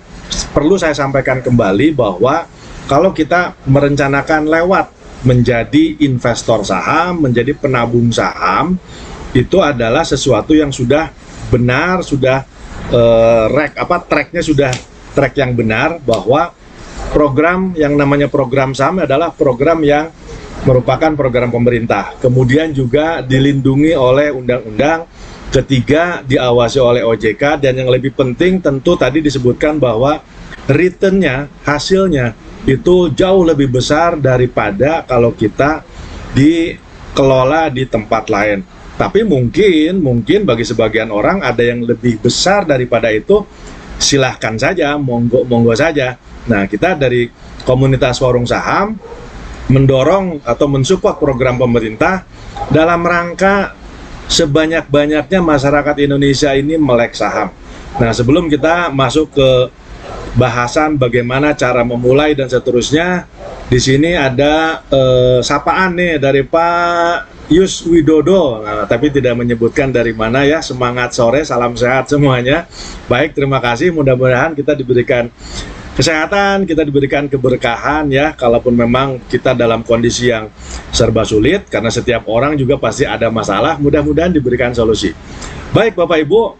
perlu saya sampaikan kembali bahwa kalau kita merencanakan lewat menjadi investor saham, menjadi penabung saham, itu adalah sesuatu yang sudah benar, sudah tracknya sudah track yang benar, bahwa program yang namanya program saham adalah program yang merupakan program pemerintah, kemudian juga dilindungi oleh undang-undang, ketiga diawasi oleh OJK, dan yang lebih penting tentu tadi disebutkan bahwa returnnya, hasilnya itu jauh lebih besar daripada kalau kita dikelola di tempat lain. Tapi mungkin bagi sebagian orang ada yang lebih besar daripada itu, silahkan saja, monggo saja. Nah, kita dari komunitas warung saham mendorong atau mensupport program pemerintah dalam rangka sebanyak-banyaknya masyarakat Indonesia ini melek saham. Nah, sebelum kita masuk ke bahasan bagaimana cara memulai dan seterusnya, di sini ada sapaan nih dari Pak Yus Widodo, tapi tidak menyebutkan dari mana ya. Semangat sore, salam sehat semuanya. Baik, terima kasih, mudah-mudahan kita diberikan kesehatan, kita diberikan keberkahan ya, kalaupun memang kita dalam kondisi yang serba sulit, karena setiap orang juga pasti ada masalah, mudah-mudahan diberikan solusi. Baik Bapak Ibu,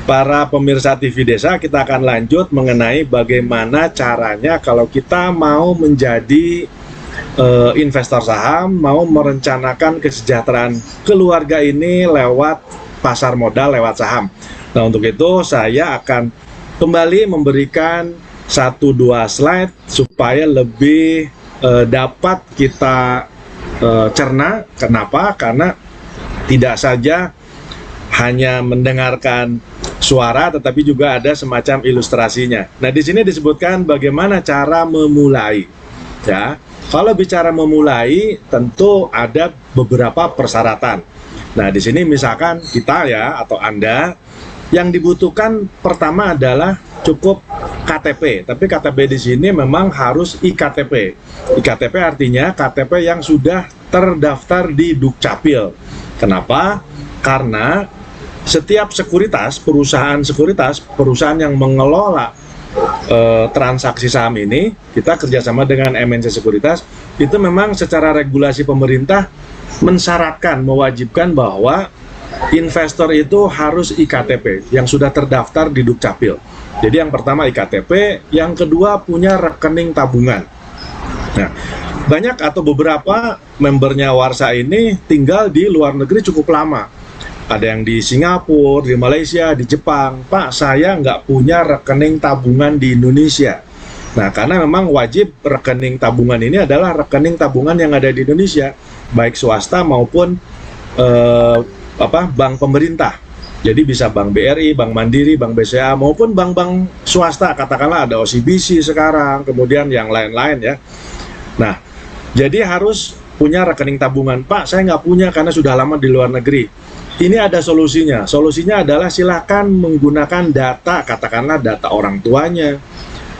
para pemirsa TV Desa, kita akan lanjut mengenai bagaimana caranya kalau kita mau menjadi investor saham, mau merencanakan kesejahteraan keluarga ini lewat pasar modal, lewat saham. Nah, untuk itu saya akan kembali memberikan 1-2 slide supaya lebih dapat kita cerna. Kenapa? Karena tidak saja hanya mendengarkan suara, tetapi juga ada semacam ilustrasinya. Nah, di sini disebutkan bagaimana cara memulai. Ya, kalau bicara memulai, tentu ada beberapa persyaratan. Nah, di sini misalkan kita ya atau Anda, yang dibutuhkan pertama adalah cukup KTP, tapi KTP di sini memang harus iktp. Iktp artinya KTP yang sudah terdaftar di Dukcapil. Kenapa? Karena setiap sekuritas, perusahaan yang mengelola transaksi saham ini, kita kerjasama dengan MNC Sekuritas, itu memang secara regulasi pemerintah mensyaratkan, mewajibkan bahwa investor itu harus iktp yang sudah terdaftar di Dukcapil. Jadi yang pertama iktp, yang kedua punya rekening tabungan. Nah, banyak atau beberapa membernya Warsa ini tinggal di luar negeri cukup lama. Ada yang di Singapura, di Malaysia, di Jepang. Pak, saya nggak punya rekening tabungan di Indonesia. Nah, karena memang wajib rekening tabungan ini adalah rekening tabungan yang ada di Indonesia, baik swasta maupun bank pemerintah. Jadi bisa Bank BRI, Bank Mandiri, Bank BCA, maupun bank-bank swasta, katakanlah ada OCBC sekarang, kemudian yang lain-lain ya. Nah, jadi harus punya rekening tabungan. Pak, saya nggak punya karena sudah lama di luar negeri. Ini ada solusinya. Solusinya adalah silakan menggunakan data, katakanlah data orang tuanya,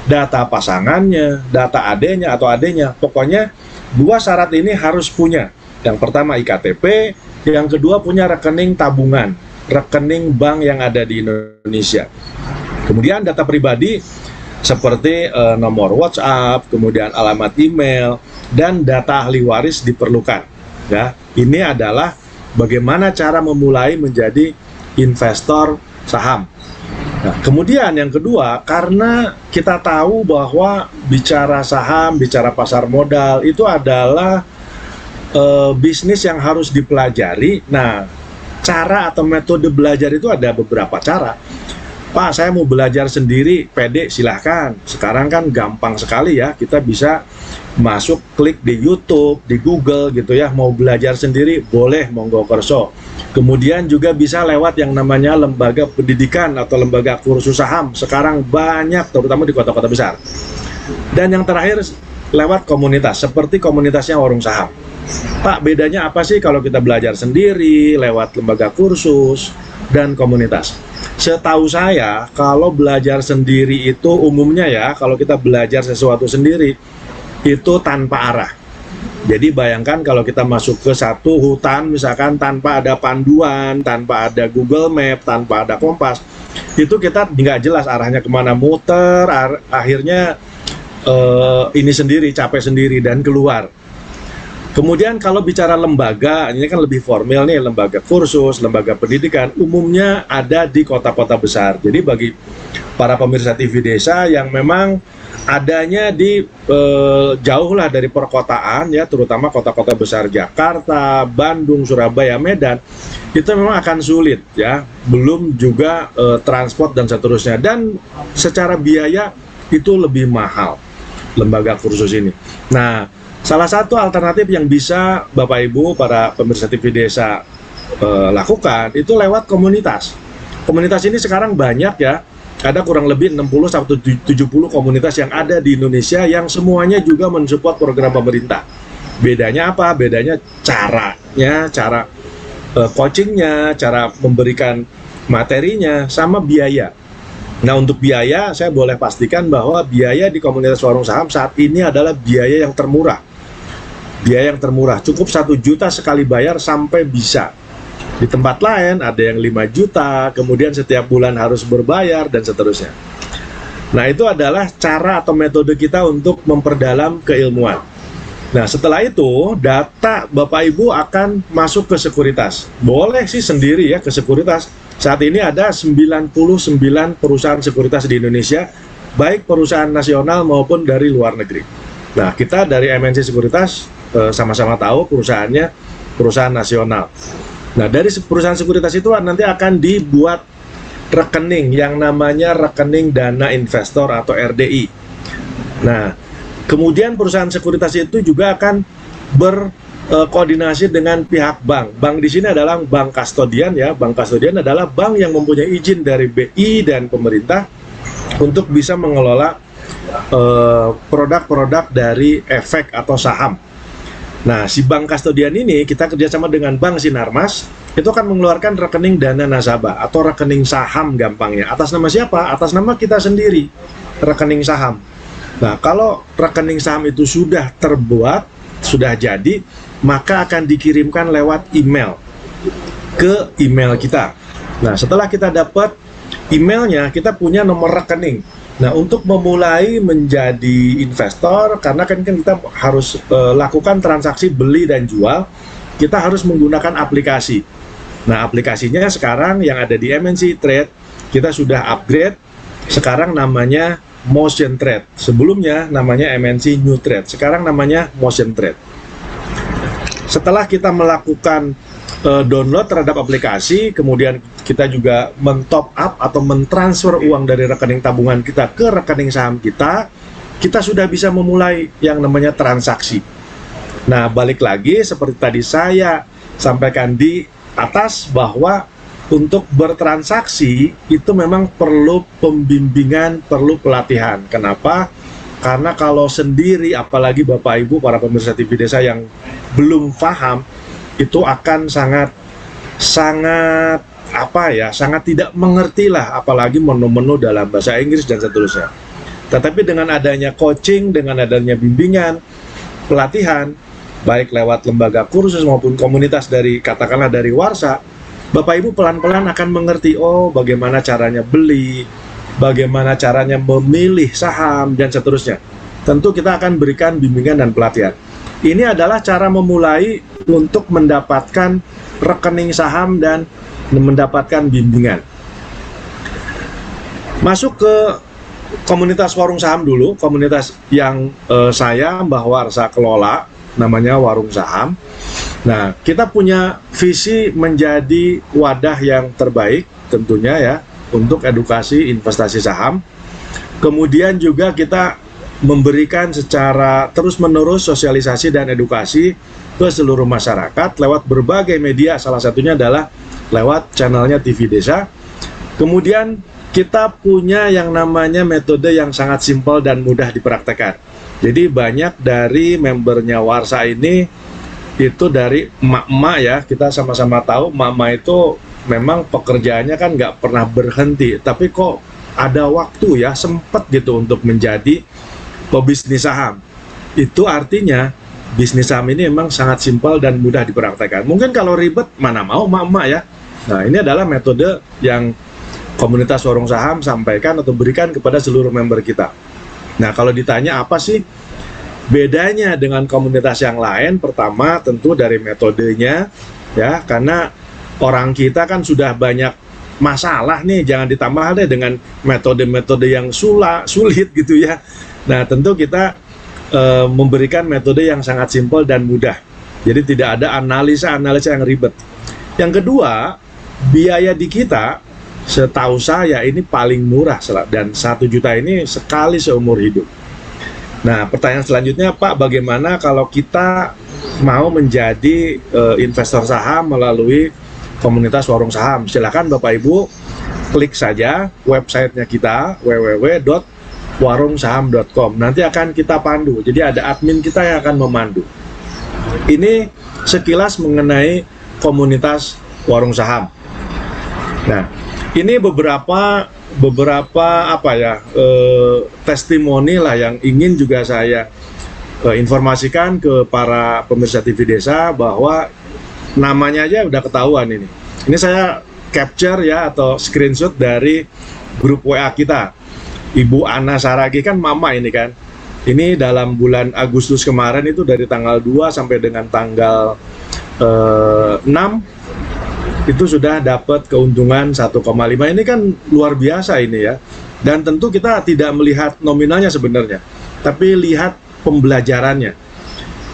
data pasangannya, data adenya atau adenya. Pokoknya 2 syarat ini harus punya. Yang pertama iktp, yang kedua punya rekening tabungan, rekening bank yang ada di Indonesia. Kemudian data pribadi seperti nomor WhatsApp, kemudian alamat email, dan data ahli waris diperlukan. Ya, ini adalah bagaimana cara memulai menjadi investor saham. Nah, kemudian yang kedua, karena kita tahu bahwa bicara saham, bicara pasar modal itu adalah bisnis yang harus dipelajari. Nah, cara atau metode belajar itu ada beberapa cara. Pak, saya mau belajar sendiri, pede, silahkan. Sekarang kan gampang sekali ya, kita bisa masuk, klik di YouTube, di Google gitu ya. Mau belajar sendiri, boleh, monggo kerso. Kemudian juga bisa lewat yang namanya lembaga pendidikan atau lembaga kursus saham. Sekarang banyak, terutama di kota-kota besar. Dan yang terakhir, lewat komunitas, seperti komunitasnya Warung Saham. Pak, bedanya apa sih kalau kita belajar sendiri, lewat lembaga kursus, dan komunitas? Setahu saya, kalau belajar sendiri itu umumnya ya, kalau kita belajar sesuatu sendiri, itu tanpa arah. Jadi bayangkan kalau kita masuk ke satu hutan, misalkan tanpa ada panduan, tanpa ada Google Map, tanpa ada kompas, itu kita nggak jelas arahnya kemana, muter, akhirnya ini sendiri, capek sendiri, dan keluar. Kemudian kalau bicara lembaga, ini kan lebih formal nih, lembaga kursus, lembaga pendidikan, umumnya ada di kota-kota besar. Jadi bagi para pemirsa TV Desa yang memang adanya di jauh lah dari perkotaan ya, terutama kota-kota besar Jakarta, Bandung, Surabaya, Medan, itu memang akan sulit ya, belum juga transport dan seterusnya, dan secara biaya itu lebih mahal lembaga kursus ini. Nah, salah satu alternatif yang bisa Bapak Ibu para pemirsa TV Desa lakukan itu lewat komunitas. Komunitas ini sekarang banyak ya, ada kurang lebih 60-70 komunitas yang ada di Indonesia yang semuanya juga mensupport program pemerintah. Bedanya apa? Bedanya caranya, cara coachingnya, cara memberikan materinya, sama biaya. Nah, untuk biaya, saya boleh pastikan bahwa biaya di komunitas Warung Saham saat ini adalah biaya yang termurah. Biaya yang termurah, cukup 1 juta sekali bayar sampai bisa. Di tempat lain ada yang 5 juta, kemudian setiap bulan harus berbayar, dan seterusnya. Nah, itu adalah cara atau metode kita untuk memperdalam keilmuan. Nah, setelah itu, data Bapak Ibu akan masuk ke sekuritas. Boleh sih sendiri ya ke sekuritas. Saat ini ada 99 perusahaan sekuritas di Indonesia, baik perusahaan nasional maupun dari luar negeri. Nah, kita dari MNC Sekuritas sama-sama tahu perusahaannya perusahaan nasional. Nah, dari perusahaan sekuritas itu nanti akan dibuat rekening yang namanya rekening dana investor atau RDI. Nah, kemudian perusahaan sekuritas itu juga akan berkoordinasi dengan pihak bank. Bank di sini adalah bank kastodian ya. Bank kastodian adalah bank yang mempunyai izin dari BI dan pemerintah untuk bisa mengelola produk-produk dari efek atau saham. Nah, si bank kastodian ini kita kerjasama dengan Bank Sinarmas, itu akan mengeluarkan rekening dana nasabah atau rekening saham gampangnya. Atas nama siapa? Atas nama kita sendiri, rekening saham. Nah, kalau rekening saham itu sudah terbuat, sudah jadi, maka akan dikirimkan lewat email ke email kita. Nah, setelah kita dapat emailnya, kita punya nomor rekening. Nah, untuk memulai menjadi investor, karena kan kita harus lakukan transaksi beli dan jual, kita harus menggunakan aplikasi. Nah, aplikasinya sekarang yang ada di MNC Trade, kita sudah upgrade, sekarang namanya Motion Trade. Sebelumnya namanya MNC New Trade, sekarang namanya Motion Trade. Setelah kita melakukan download terhadap aplikasi, kemudian kita juga men-top up atau mentransfer uang dari rekening tabungan kita ke rekening saham kita, kita sudah bisa memulai yang namanya transaksi. Nah, balik lagi seperti tadi saya sampaikan di atas bahwa untuk bertransaksi itu memang perlu pembimbingan, perlu pelatihan. Kenapa? Karena kalau sendiri, apalagi Bapak Ibu para pemirsa TV Desa yang belum paham, itu akan sangat tidak mengerti lah, apalagi menu-menu dalam bahasa Inggris dan seterusnya. Tetapi dengan adanya coaching, dengan adanya bimbingan, pelatihan, baik lewat lembaga kursus maupun komunitas dari, katakanlah dari Warsa, Bapak Ibu pelan-pelan akan mengerti, oh bagaimana caranya beli, bagaimana caranya memilih saham, dan seterusnya. Tentu kita akan berikan bimbingan dan pelatihan. Ini adalah cara memulai untuk mendapatkan rekening saham dan mendapatkan bimbingan. Masuk ke komunitas warung saham dulu, komunitas yang saya Mbah Warsa kelola, namanya Warung Saham. Nah, kita punya visi menjadi wadah yang terbaik tentunya ya untuk edukasi investasi saham. Kemudian juga kita memberikan secara terus-menerus sosialisasi dan edukasi ke seluruh masyarakat lewat berbagai media, salah satunya adalah lewat channelnya TV Desa. Kemudian kita punya yang namanya metode yang sangat simpel dan mudah dipraktekkan. Jadi banyak dari membernya Warsa ini itu dari emak-emak ya, kita sama-sama tahu emak-emak itu memang pekerjaannya kan nggak pernah berhenti, tapi kok ada waktu ya, sempet gitu untuk menjadi pebisnis saham. Itu artinya bisnis saham ini memang sangat simpel dan mudah dipraktekkan. Mungkin kalau ribet, mana mau emak-emak ya. Nah, ini adalah metode yang komunitas Warung Saham sampaikan atau berikan kepada seluruh member kita. Nah, kalau ditanya apa sih bedanya dengan komunitas yang lain, pertama tentu dari metodenya ya, karena orang kita kan sudah banyak masalah nih, jangan ditambah deh dengan metode-metode yang sulit gitu ya. Nah, tentu kita memberikan metode yang sangat simpel dan mudah, jadi tidak ada analisa-analisa yang ribet. Yang kedua, biaya di kita setahu saya ini paling murah, dan 1 juta ini sekali seumur hidup. Nah, pertanyaan selanjutnya, Pak, bagaimana kalau kita mau menjadi investor saham melalui komunitas Warung Saham? Silakan Bapak Ibu klik saja websitenya kita, www.warungsaham.com. Nanti akan kita pandu, jadi ada admin kita yang akan memandu. Ini sekilas mengenai komunitas Warung Saham. Nah, ini beberapa apa ya, testimoni lah yang ingin juga saya informasikan ke para pemirsa TV Desa, bahwa namanya aja udah ketahuan ini. Ini saya capture ya atau screenshot dari grup WA kita. Ibu Ana Saragi kan mama ini kan. Ini dalam bulan Agustus kemarin itu dari tanggal 2 sampai dengan tanggal 6 itu sudah dapat keuntungan 1,5. Ini kan luar biasa ini ya. Dan tentu kita tidak melihat nominalnya sebenarnya, tapi lihat pembelajarannya.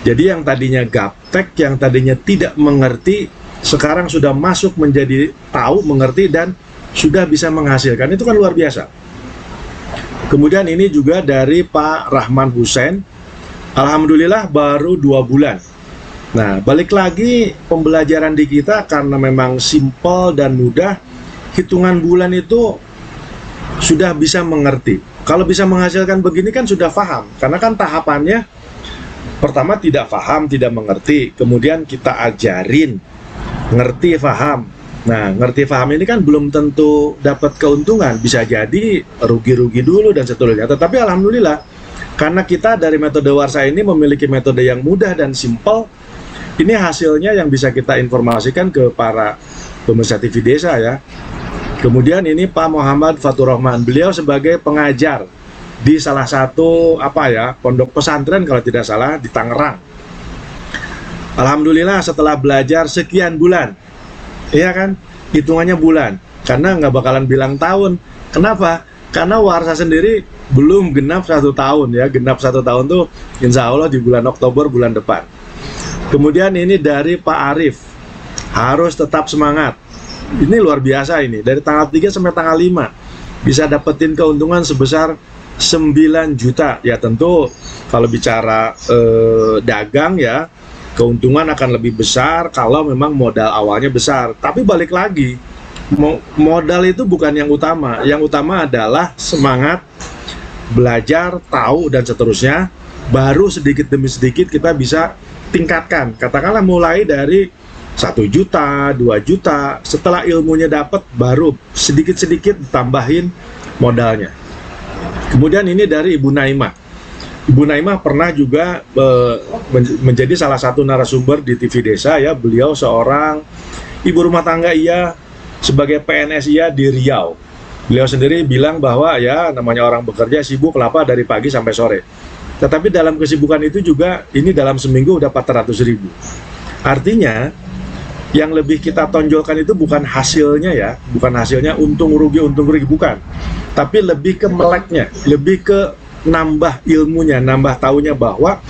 Jadi yang tadinya gaptek, yang tadinya tidak mengerti, sekarang sudah masuk menjadi tahu, mengerti, dan sudah bisa menghasilkan. Itu kan luar biasa. Kemudian ini juga dari Pak Rahman Hussein. Alhamdulillah baru 2 bulan. Nah, balik lagi pembelajaran di kita karena memang simpel dan mudah, hitungan bulan itu sudah bisa mengerti. Kalau bisa menghasilkan begini kan sudah paham, karena kan tahapannya pertama tidak paham, tidak mengerti, kemudian kita ajarin, ngerti, paham. Nah, ngerti, paham ini kan belum tentu dapat keuntungan, bisa jadi rugi-rugi dulu dan seterusnya. Tetapi alhamdulillah, karena kita dari metode Warsa ini memiliki metode yang mudah dan simpel, ini hasilnya yang bisa kita informasikan ke para pemirsa TV Desa ya. Kemudian ini Pak Muhammad Fatur Rahman, beliau sebagai pengajar di salah satu pondok pesantren kalau tidak salah di Tangerang. Alhamdulillah setelah belajar sekian bulan, iya kan, hitungannya bulan, karena nggak bakalan bilang tahun. Kenapa? Karena Warsa sendiri belum genap 1 tahun ya, genap 1 tahun tuh insya Allah di bulan Oktober bulan depan. Kemudian ini dari Pak Arif, harus tetap semangat. Ini luar biasa ini, dari tanggal 3 sampai tanggal 5 bisa dapetin keuntungan sebesar 9 juta. Ya tentu kalau bicara dagang ya, keuntungan akan lebih besar kalau memang modal awalnya besar. Tapi balik lagi, modal itu bukan yang utama. Yang utama adalah semangat, belajar, tahu, dan seterusnya. Baru sedikit demi sedikit kita bisa tingkatkan, katakanlah mulai dari 1 juta, 2 juta, setelah ilmunya dapat baru sedikit-sedikit tambahin modalnya. Kemudian ini dari Ibu Naimah. Ibu Naimah pernah juga menjadi salah satu narasumber di TV Desa ya. Beliau seorang ibu rumah tangga iya, sebagai PNS iya di Riau. Beliau sendiri bilang bahwa ya namanya orang bekerja sibuk kelapa dari pagi sampai sore. Tetapi dalam kesibukan itu juga, ini dalam seminggu udah 400.000. Artinya, yang lebih kita tonjolkan itu bukan hasilnya ya, bukan hasilnya untung rugi, bukan. Tapi lebih ke meleknya, lebih ke nambah ilmunya, nambah taunya bahwa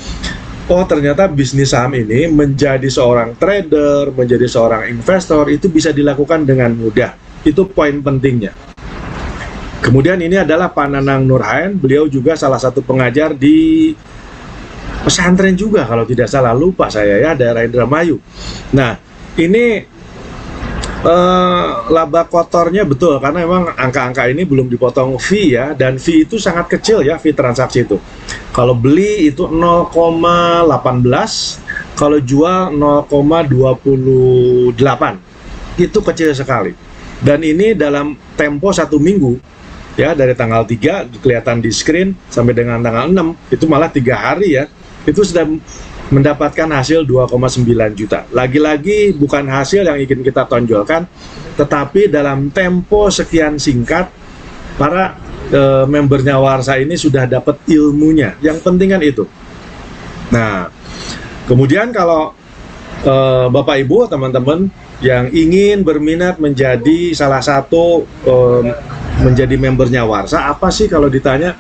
oh ternyata bisnis saham ini menjadi seorang trader, menjadi seorang investor itu bisa dilakukan dengan mudah. Itu poin pentingnya. Kemudian ini adalah Pak Nanang Nurhain, beliau juga salah satu pengajar di pesantren juga kalau tidak salah, lupa saya ya, daerah Indramayu. Nah, ini laba kotornya betul karena memang angka-angka ini belum dipotong fee ya, dan fee itu sangat kecil ya, fee transaksi itu. Kalau beli itu 0,18, kalau jual 0,28. Itu kecil sekali. Dan ini dalam tempo 1 minggu ya, dari tanggal 3 kelihatan di screen sampai dengan tanggal 6, itu malah 3 hari ya. Itu sudah mendapatkan hasil 2,9 juta. Lagi-lagi bukan hasil yang ingin kita tonjolkan, tetapi dalam tempo sekian singkat para membernya Warsa ini sudah dapat ilmunya. Yang penting kan itu. Nah, kemudian kalau Bapak Ibu, teman-teman yang ingin berminat menjadi salah satu menjadi membernya Warsa, apa sih kalau ditanya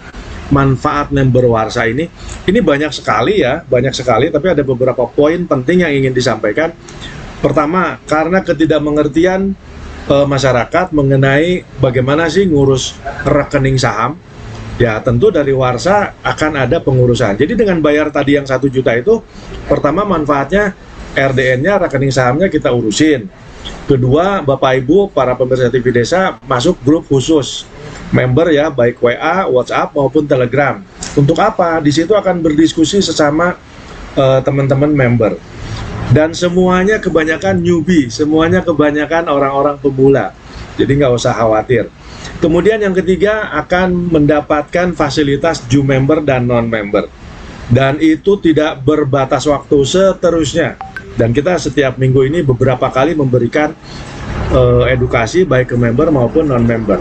manfaat member Warsa ini banyak sekali ya, banyak sekali, tapi ada beberapa poin penting yang ingin disampaikan. Pertama, karena ketidakmengertian masyarakat mengenai bagaimana sih ngurus rekening saham, ya tentu dari Warsa akan ada pengurusan. Jadi dengan bayar tadi yang 1 juta itu, pertama manfaatnya RDN-nya, rekening sahamnya kita urusin. Kedua, Bapak Ibu para pemirsa TV Desa masuk grup khusus member ya, baik WA, WhatsApp maupun Telegram. Untuk apa? Di situ akan berdiskusi sesama teman-teman member. Dan semuanya kebanyakan newbie, semuanya kebanyakan orang-orang pemula. Jadi nggak usah khawatir. Kemudian yang ketiga akan mendapatkan fasilitas Ju member dan non member. Dan itu tidak berbatas waktu, seterusnya. Dan kita setiap minggu ini beberapa kali memberikan edukasi baik ke member maupun non member.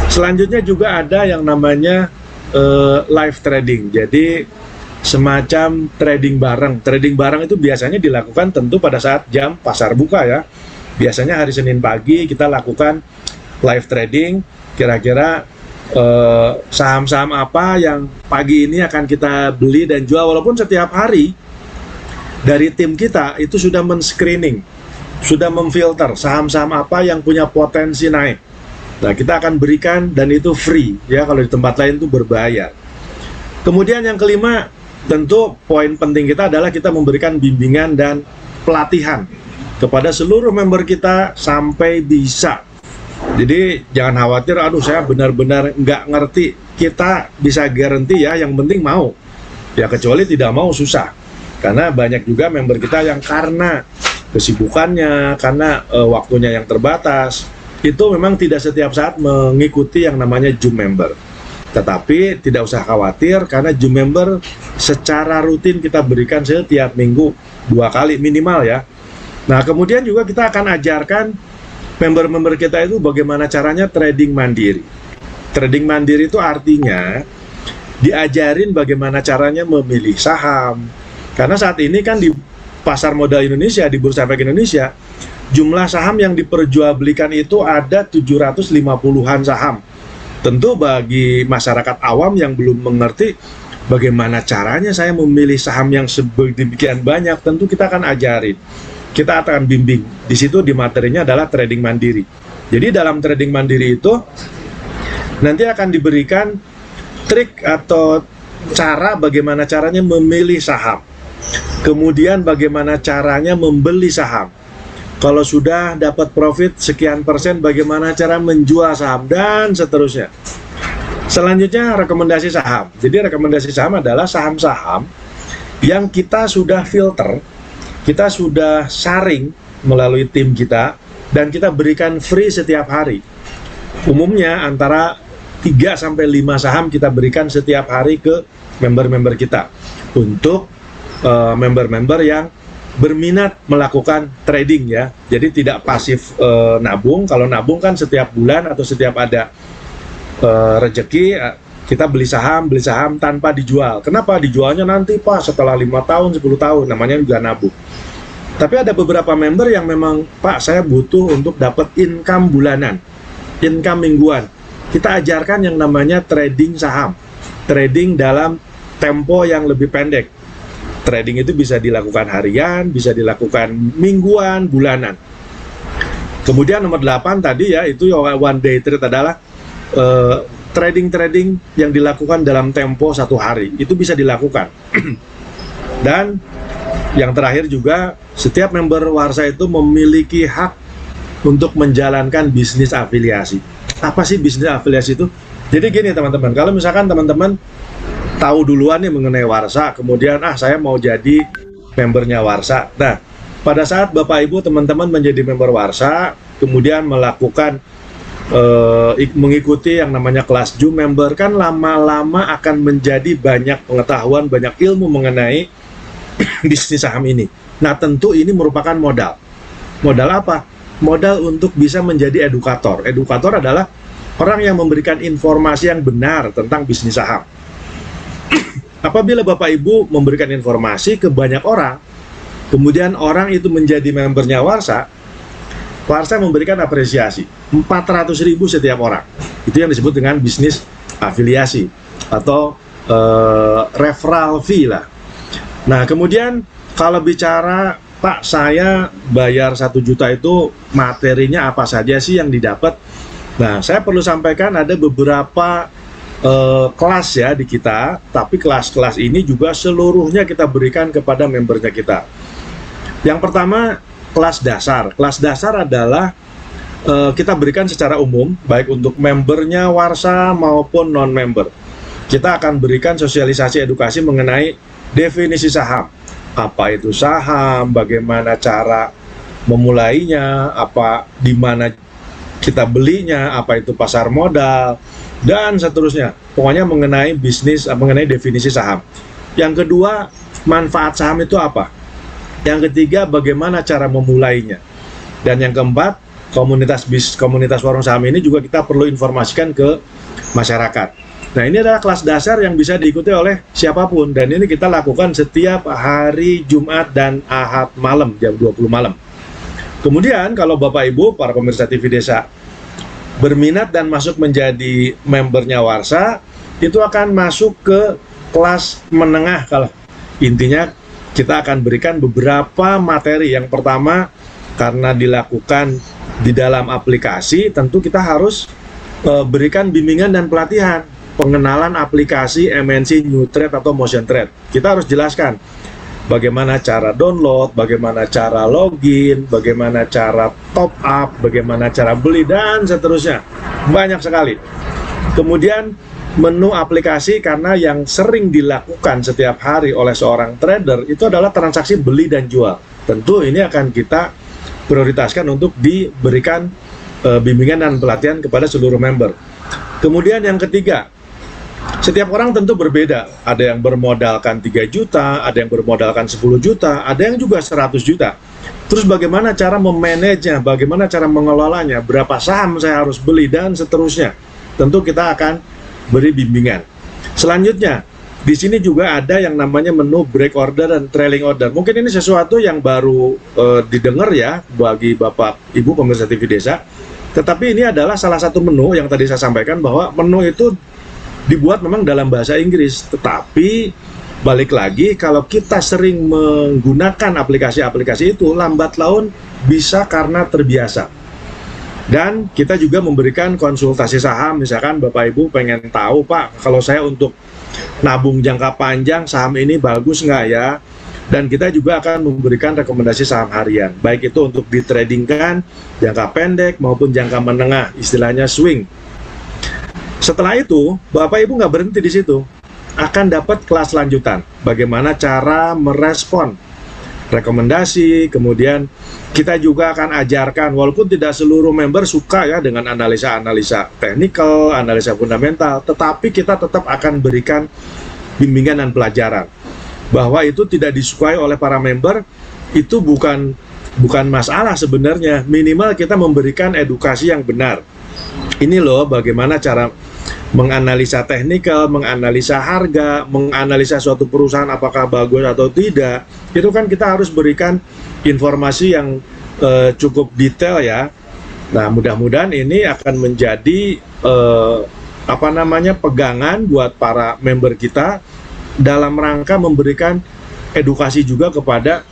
Selanjutnya juga ada yang namanya live trading. Jadi semacam trading bareng. Trading bareng itu biasanya dilakukan tentu pada saat jam pasar buka ya. Biasanya hari Senin pagi kita lakukan live trading. Kira-kira saham-saham apa yang pagi ini akan kita beli dan jual. Walaupun setiap hari dari tim kita itu sudah men-screening, sudah memfilter saham-saham apa yang punya potensi naik. Nah, kita akan berikan, dan itu free ya, kalau di tempat lain itu berbayar. Kemudian yang kelima, tentu poin penting kita adalah kita memberikan bimbingan dan pelatihan kepada seluruh member kita sampai bisa. Jadi jangan khawatir, aduh saya benar-benar nggak ngerti. Kita bisa garanti ya, yang penting mau. Ya kecuali tidak mau susah. Karena banyak juga member kita yang karena kesibukannya, karena waktunya yang terbatas, itu memang tidak setiap saat mengikuti yang namanya Zoom member. Tetapi tidak usah khawatir, karena Zoom member secara rutin kita berikan setiap minggu 2 kali minimal ya. Nah, kemudian juga kita akan ajarkan member-member kita itu bagaimana caranya trading mandiri. Trading mandiri itu artinya diajarin bagaimana caranya memilih saham. Karena saat ini kan di pasar modal Indonesia, di Bursa Efek Indonesia, jumlah saham yang diperjualbelikan itu ada 750-an saham. Tentu bagi masyarakat awam yang belum mengerti bagaimana caranya saya memilih saham yang sedemikian banyak, tentu kita akan ajarin. Kita akan bimbing. Di situ di materinya adalah trading mandiri. Jadi dalam trading mandiri itu nanti akan diberikan trik atau cara bagaimana caranya memilih saham. Kemudian bagaimana caranya membeli saham. Kalau sudah dapat profit sekian persen, bagaimana cara menjual saham, dan seterusnya. Selanjutnya rekomendasi saham. Jadi rekomendasi saham adalah saham-saham yang kita sudah filter, kita sudah saring melalui tim kita, dan kita berikan free setiap hari. Umumnya antara 3-5 saham kita berikan setiap hari ke member-member kita. Untuk member-member yang berminat melakukan trading ya. Jadi tidak pasif nabung. Kalau nabung kan setiap bulan atau setiap ada rezeki kita beli saham tanpa dijual. Kenapa? Dijualnya nanti Pak setelah 5 tahun, 10 tahun, namanya juga nabung. Tapi ada beberapa member yang memang, Pak, saya butuh untuk dapat income bulanan, income mingguan. Kita ajarkan yang namanya trading saham, trading dalam tempo yang lebih pendek. Trading itu bisa dilakukan harian, bisa dilakukan mingguan, bulanan. Kemudian nomor 8 tadi ya, itu one day trade adalah trading yang dilakukan dalam tempo 1 hari. Itu bisa dilakukan. Dan yang terakhir juga, setiap member Warsa itu memiliki hak untuk menjalankan bisnis afiliasi. Apa sih bisnis afiliasi itu? Jadi gini teman-teman, kalau misalkan teman-teman tahu duluan nih mengenai Warsa, kemudian saya mau jadi membernya Warsa. Nah, pada saat Bapak Ibu teman-teman menjadi member Warsa, kemudian melakukan mengikuti yang namanya kelas Zoom member, kan lama-lama akan menjadi banyak pengetahuan, banyak ilmu mengenai bisnis saham ini. Nah, tentu ini merupakan modal. Modal apa? Modal untuk bisa menjadi edukator. Edukator adalah orang yang memberikan informasi yang benar tentang bisnis saham. Apabila Bapak Ibu memberikan informasi ke banyak orang, kemudian orang itu menjadi membernya Warsa, Warsa memberikan apresiasi 400.000 setiap orang. Itu yang disebut dengan bisnis afiliasi atau referral fee lah. Nah, kemudian kalau bicara, Pak, saya bayar 1 juta itu materinya apa saja sih yang didapat? Nah, saya perlu sampaikan ada beberapa kelas ya di kita, tapi kelas-kelas ini juga seluruhnya kita berikan kepada membernya kita. Yang pertama, kelas dasar. Kelas dasar adalah kita berikan secara umum, baik untuk membernya Warsa maupun non-member. Kita akan berikan sosialisasi edukasi mengenai definisi saham, apa itu saham, bagaimana cara memulainya, di mana kita belinya, apa itu pasar modal, dan seterusnya. Pokoknya mengenai bisnis, mengenai definisi saham. Yang kedua, manfaat saham itu apa? Yang ketiga, bagaimana cara memulainya. Dan yang keempat, komunitas warung saham ini juga kita perlu informasikan ke masyarakat. Nah, ini adalah kelas dasar yang bisa diikuti oleh siapapun, dan ini kita lakukan setiap hari Jumat dan Ahad malam, jam 20 malam. Kemudian kalau Bapak Ibu, para pemirsa TV Desa, berminat dan masuk menjadi membernya Warsa, itu akan masuk ke kelas menengah. Kalau intinya kita akan berikan beberapa materi. Yang pertama, karena dilakukan di dalam aplikasi, tentu kita harus berikan bimbingan dan pelatihan pengenalan aplikasi MNC New Trade atau Motion Trade. Kita harus jelaskan bagaimana cara download, bagaimana cara login, bagaimana cara top up, bagaimana cara beli, dan seterusnya. Banyak sekali. Kemudian menu aplikasi, karena yang sering dilakukan setiap hari oleh seorang trader itu adalah transaksi beli dan jual. Tentu ini akan kita prioritaskan untuk diberikan bimbingan dan pelatihan kepada seluruh member. Kemudian yang ketiga, setiap orang tentu berbeda. Ada yang bermodalkan 3 juta, ada yang bermodalkan 10 juta, ada yang juga 100 juta. Terus bagaimana cara memanagenya, bagaimana cara mengelolanya, berapa saham saya harus beli, dan seterusnya. Tentu kita akan beri bimbingan. Selanjutnya, di sini juga ada yang namanya menu break order dan trailing order. Mungkin ini sesuatu yang baru didengar ya bagi Bapak Ibu pemirsa TV Desa. Tetapi ini adalah salah satu menu yang tadi saya sampaikan, bahwa menu itu dibuat memang dalam bahasa Inggris, tetapi balik lagi, kalau kita sering menggunakan aplikasi-aplikasi itu, lambat laun bisa karena terbiasa. Dan kita juga memberikan konsultasi saham. Misalkan Bapak Ibu pengen tahu, Pak, kalau saya untuk nabung jangka panjang, saham ini bagus nggak ya? Dan kita juga akan memberikan rekomendasi saham harian, baik itu untuk ditradingkan jangka pendek maupun jangka menengah, istilahnya swing. Setelah itu, Bapak Ibu nggak berhenti di situ, akan dapat kelas lanjutan, bagaimana cara merespon rekomendasi. Kemudian kita juga akan ajarkan, walaupun tidak seluruh member suka ya dengan analisa-analisa teknikal, analisa fundamental, tetapi kita tetap akan berikan bimbingan dan pelajaran. Bahwa itu tidak disukai oleh para member, itu bukan masalah sebenarnya. Minimal kita memberikan edukasi yang benar. Ini loh bagaimana cara menganalisa teknikal, menganalisa harga, menganalisa suatu perusahaan apakah bagus atau tidak, itu kan kita harus berikan informasi yang cukup detail ya. Nah, mudah-mudahan ini akan menjadi pegangan buat para member kita dalam rangka memberikan edukasi juga kepada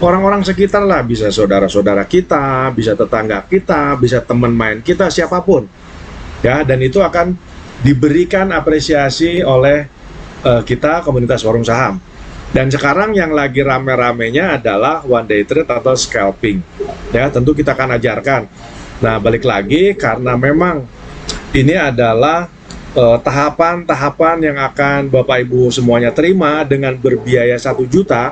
orang-orang sekitar lah, bisa saudara-saudara kita, bisa tetangga kita, bisa teman main kita, siapapun ya, dan itu akan diberikan apresiasi oleh kita komunitas warung saham. Dan sekarang yang lagi rame-ramenya adalah one day trade atau scalping ya, tentu kita akan ajarkan. Nah, balik lagi karena memang ini adalah tahapan-tahapan yang akan Bapak Ibu semuanya terima dengan berbiaya 1 juta.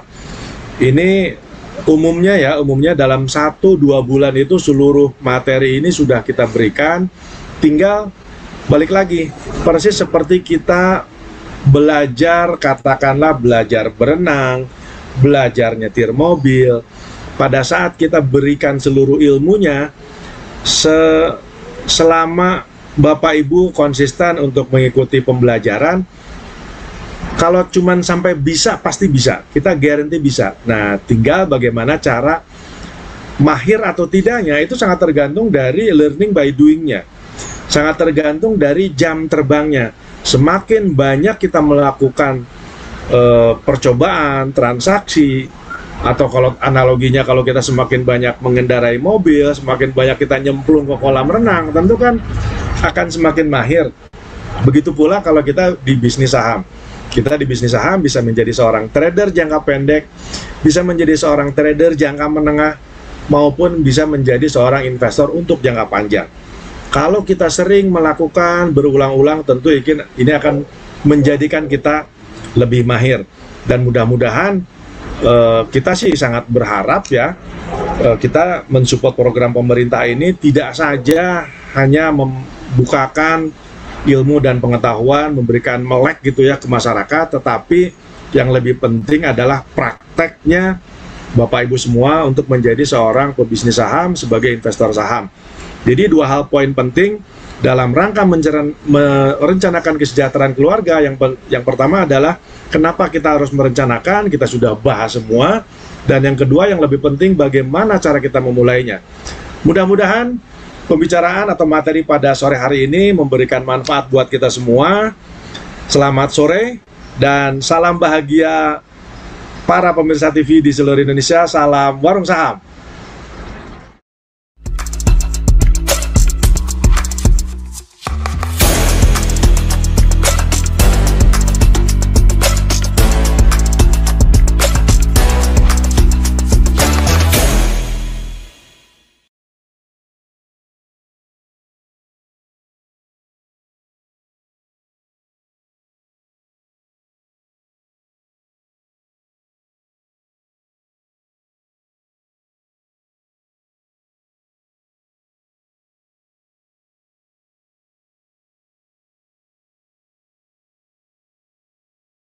Ini umumnya dalam 1-2 bulan itu seluruh materi ini sudah kita berikan. Tinggal balik lagi, persis seperti kita belajar, katakanlah belajar berenang, belajar nyetir mobil. Pada saat kita berikan seluruh ilmunya, selama Bapak Ibu konsisten untuk mengikuti pembelajaran, kalau cuman sampai bisa, pasti bisa. Kita guarantee bisa. Nah, tinggal bagaimana cara mahir atau tidaknya, itu sangat tergantung dari learning by doing-nya. Sangat tergantung dari jam terbangnya. Semakin banyak kita melakukan percobaan, transaksi, atau kalau analoginya kalau kita semakin banyak mengendarai mobil, semakin banyak kita nyemplung ke kolam renang, tentu kan akan semakin mahir. Begitu pula kalau kita di bisnis saham. Kita di bisnis saham bisa menjadi seorang trader jangka pendek, bisa menjadi seorang trader jangka menengah, maupun bisa menjadi seorang investor untuk jangka panjang. Kalau kita sering melakukan berulang-ulang, tentu ini akan menjadikan kita lebih mahir. Dan mudah-mudahan kita sih sangat berharap ya, kita mensupport program pemerintah ini tidak saja hanya membukakan ilmu dan pengetahuan, memberikan melek gitu ya ke masyarakat, tetapi yang lebih penting adalah prakteknya Bapak Ibu semua untuk menjadi seorang pebisnis saham sebagai investor saham. Jadi 2 hal poin penting dalam rangka merencanakan kesejahteraan keluarga. Yang pertama adalah kenapa kita harus merencanakan, kita sudah bahas semua. Dan yang kedua yang lebih penting, bagaimana cara kita memulainya. Mudah-mudahan pembicaraan atau materi pada sore hari ini memberikan manfaat buat kita semua. Selamat sore dan salam bahagia para pemirsa TV di seluruh Indonesia. Salam warung saham.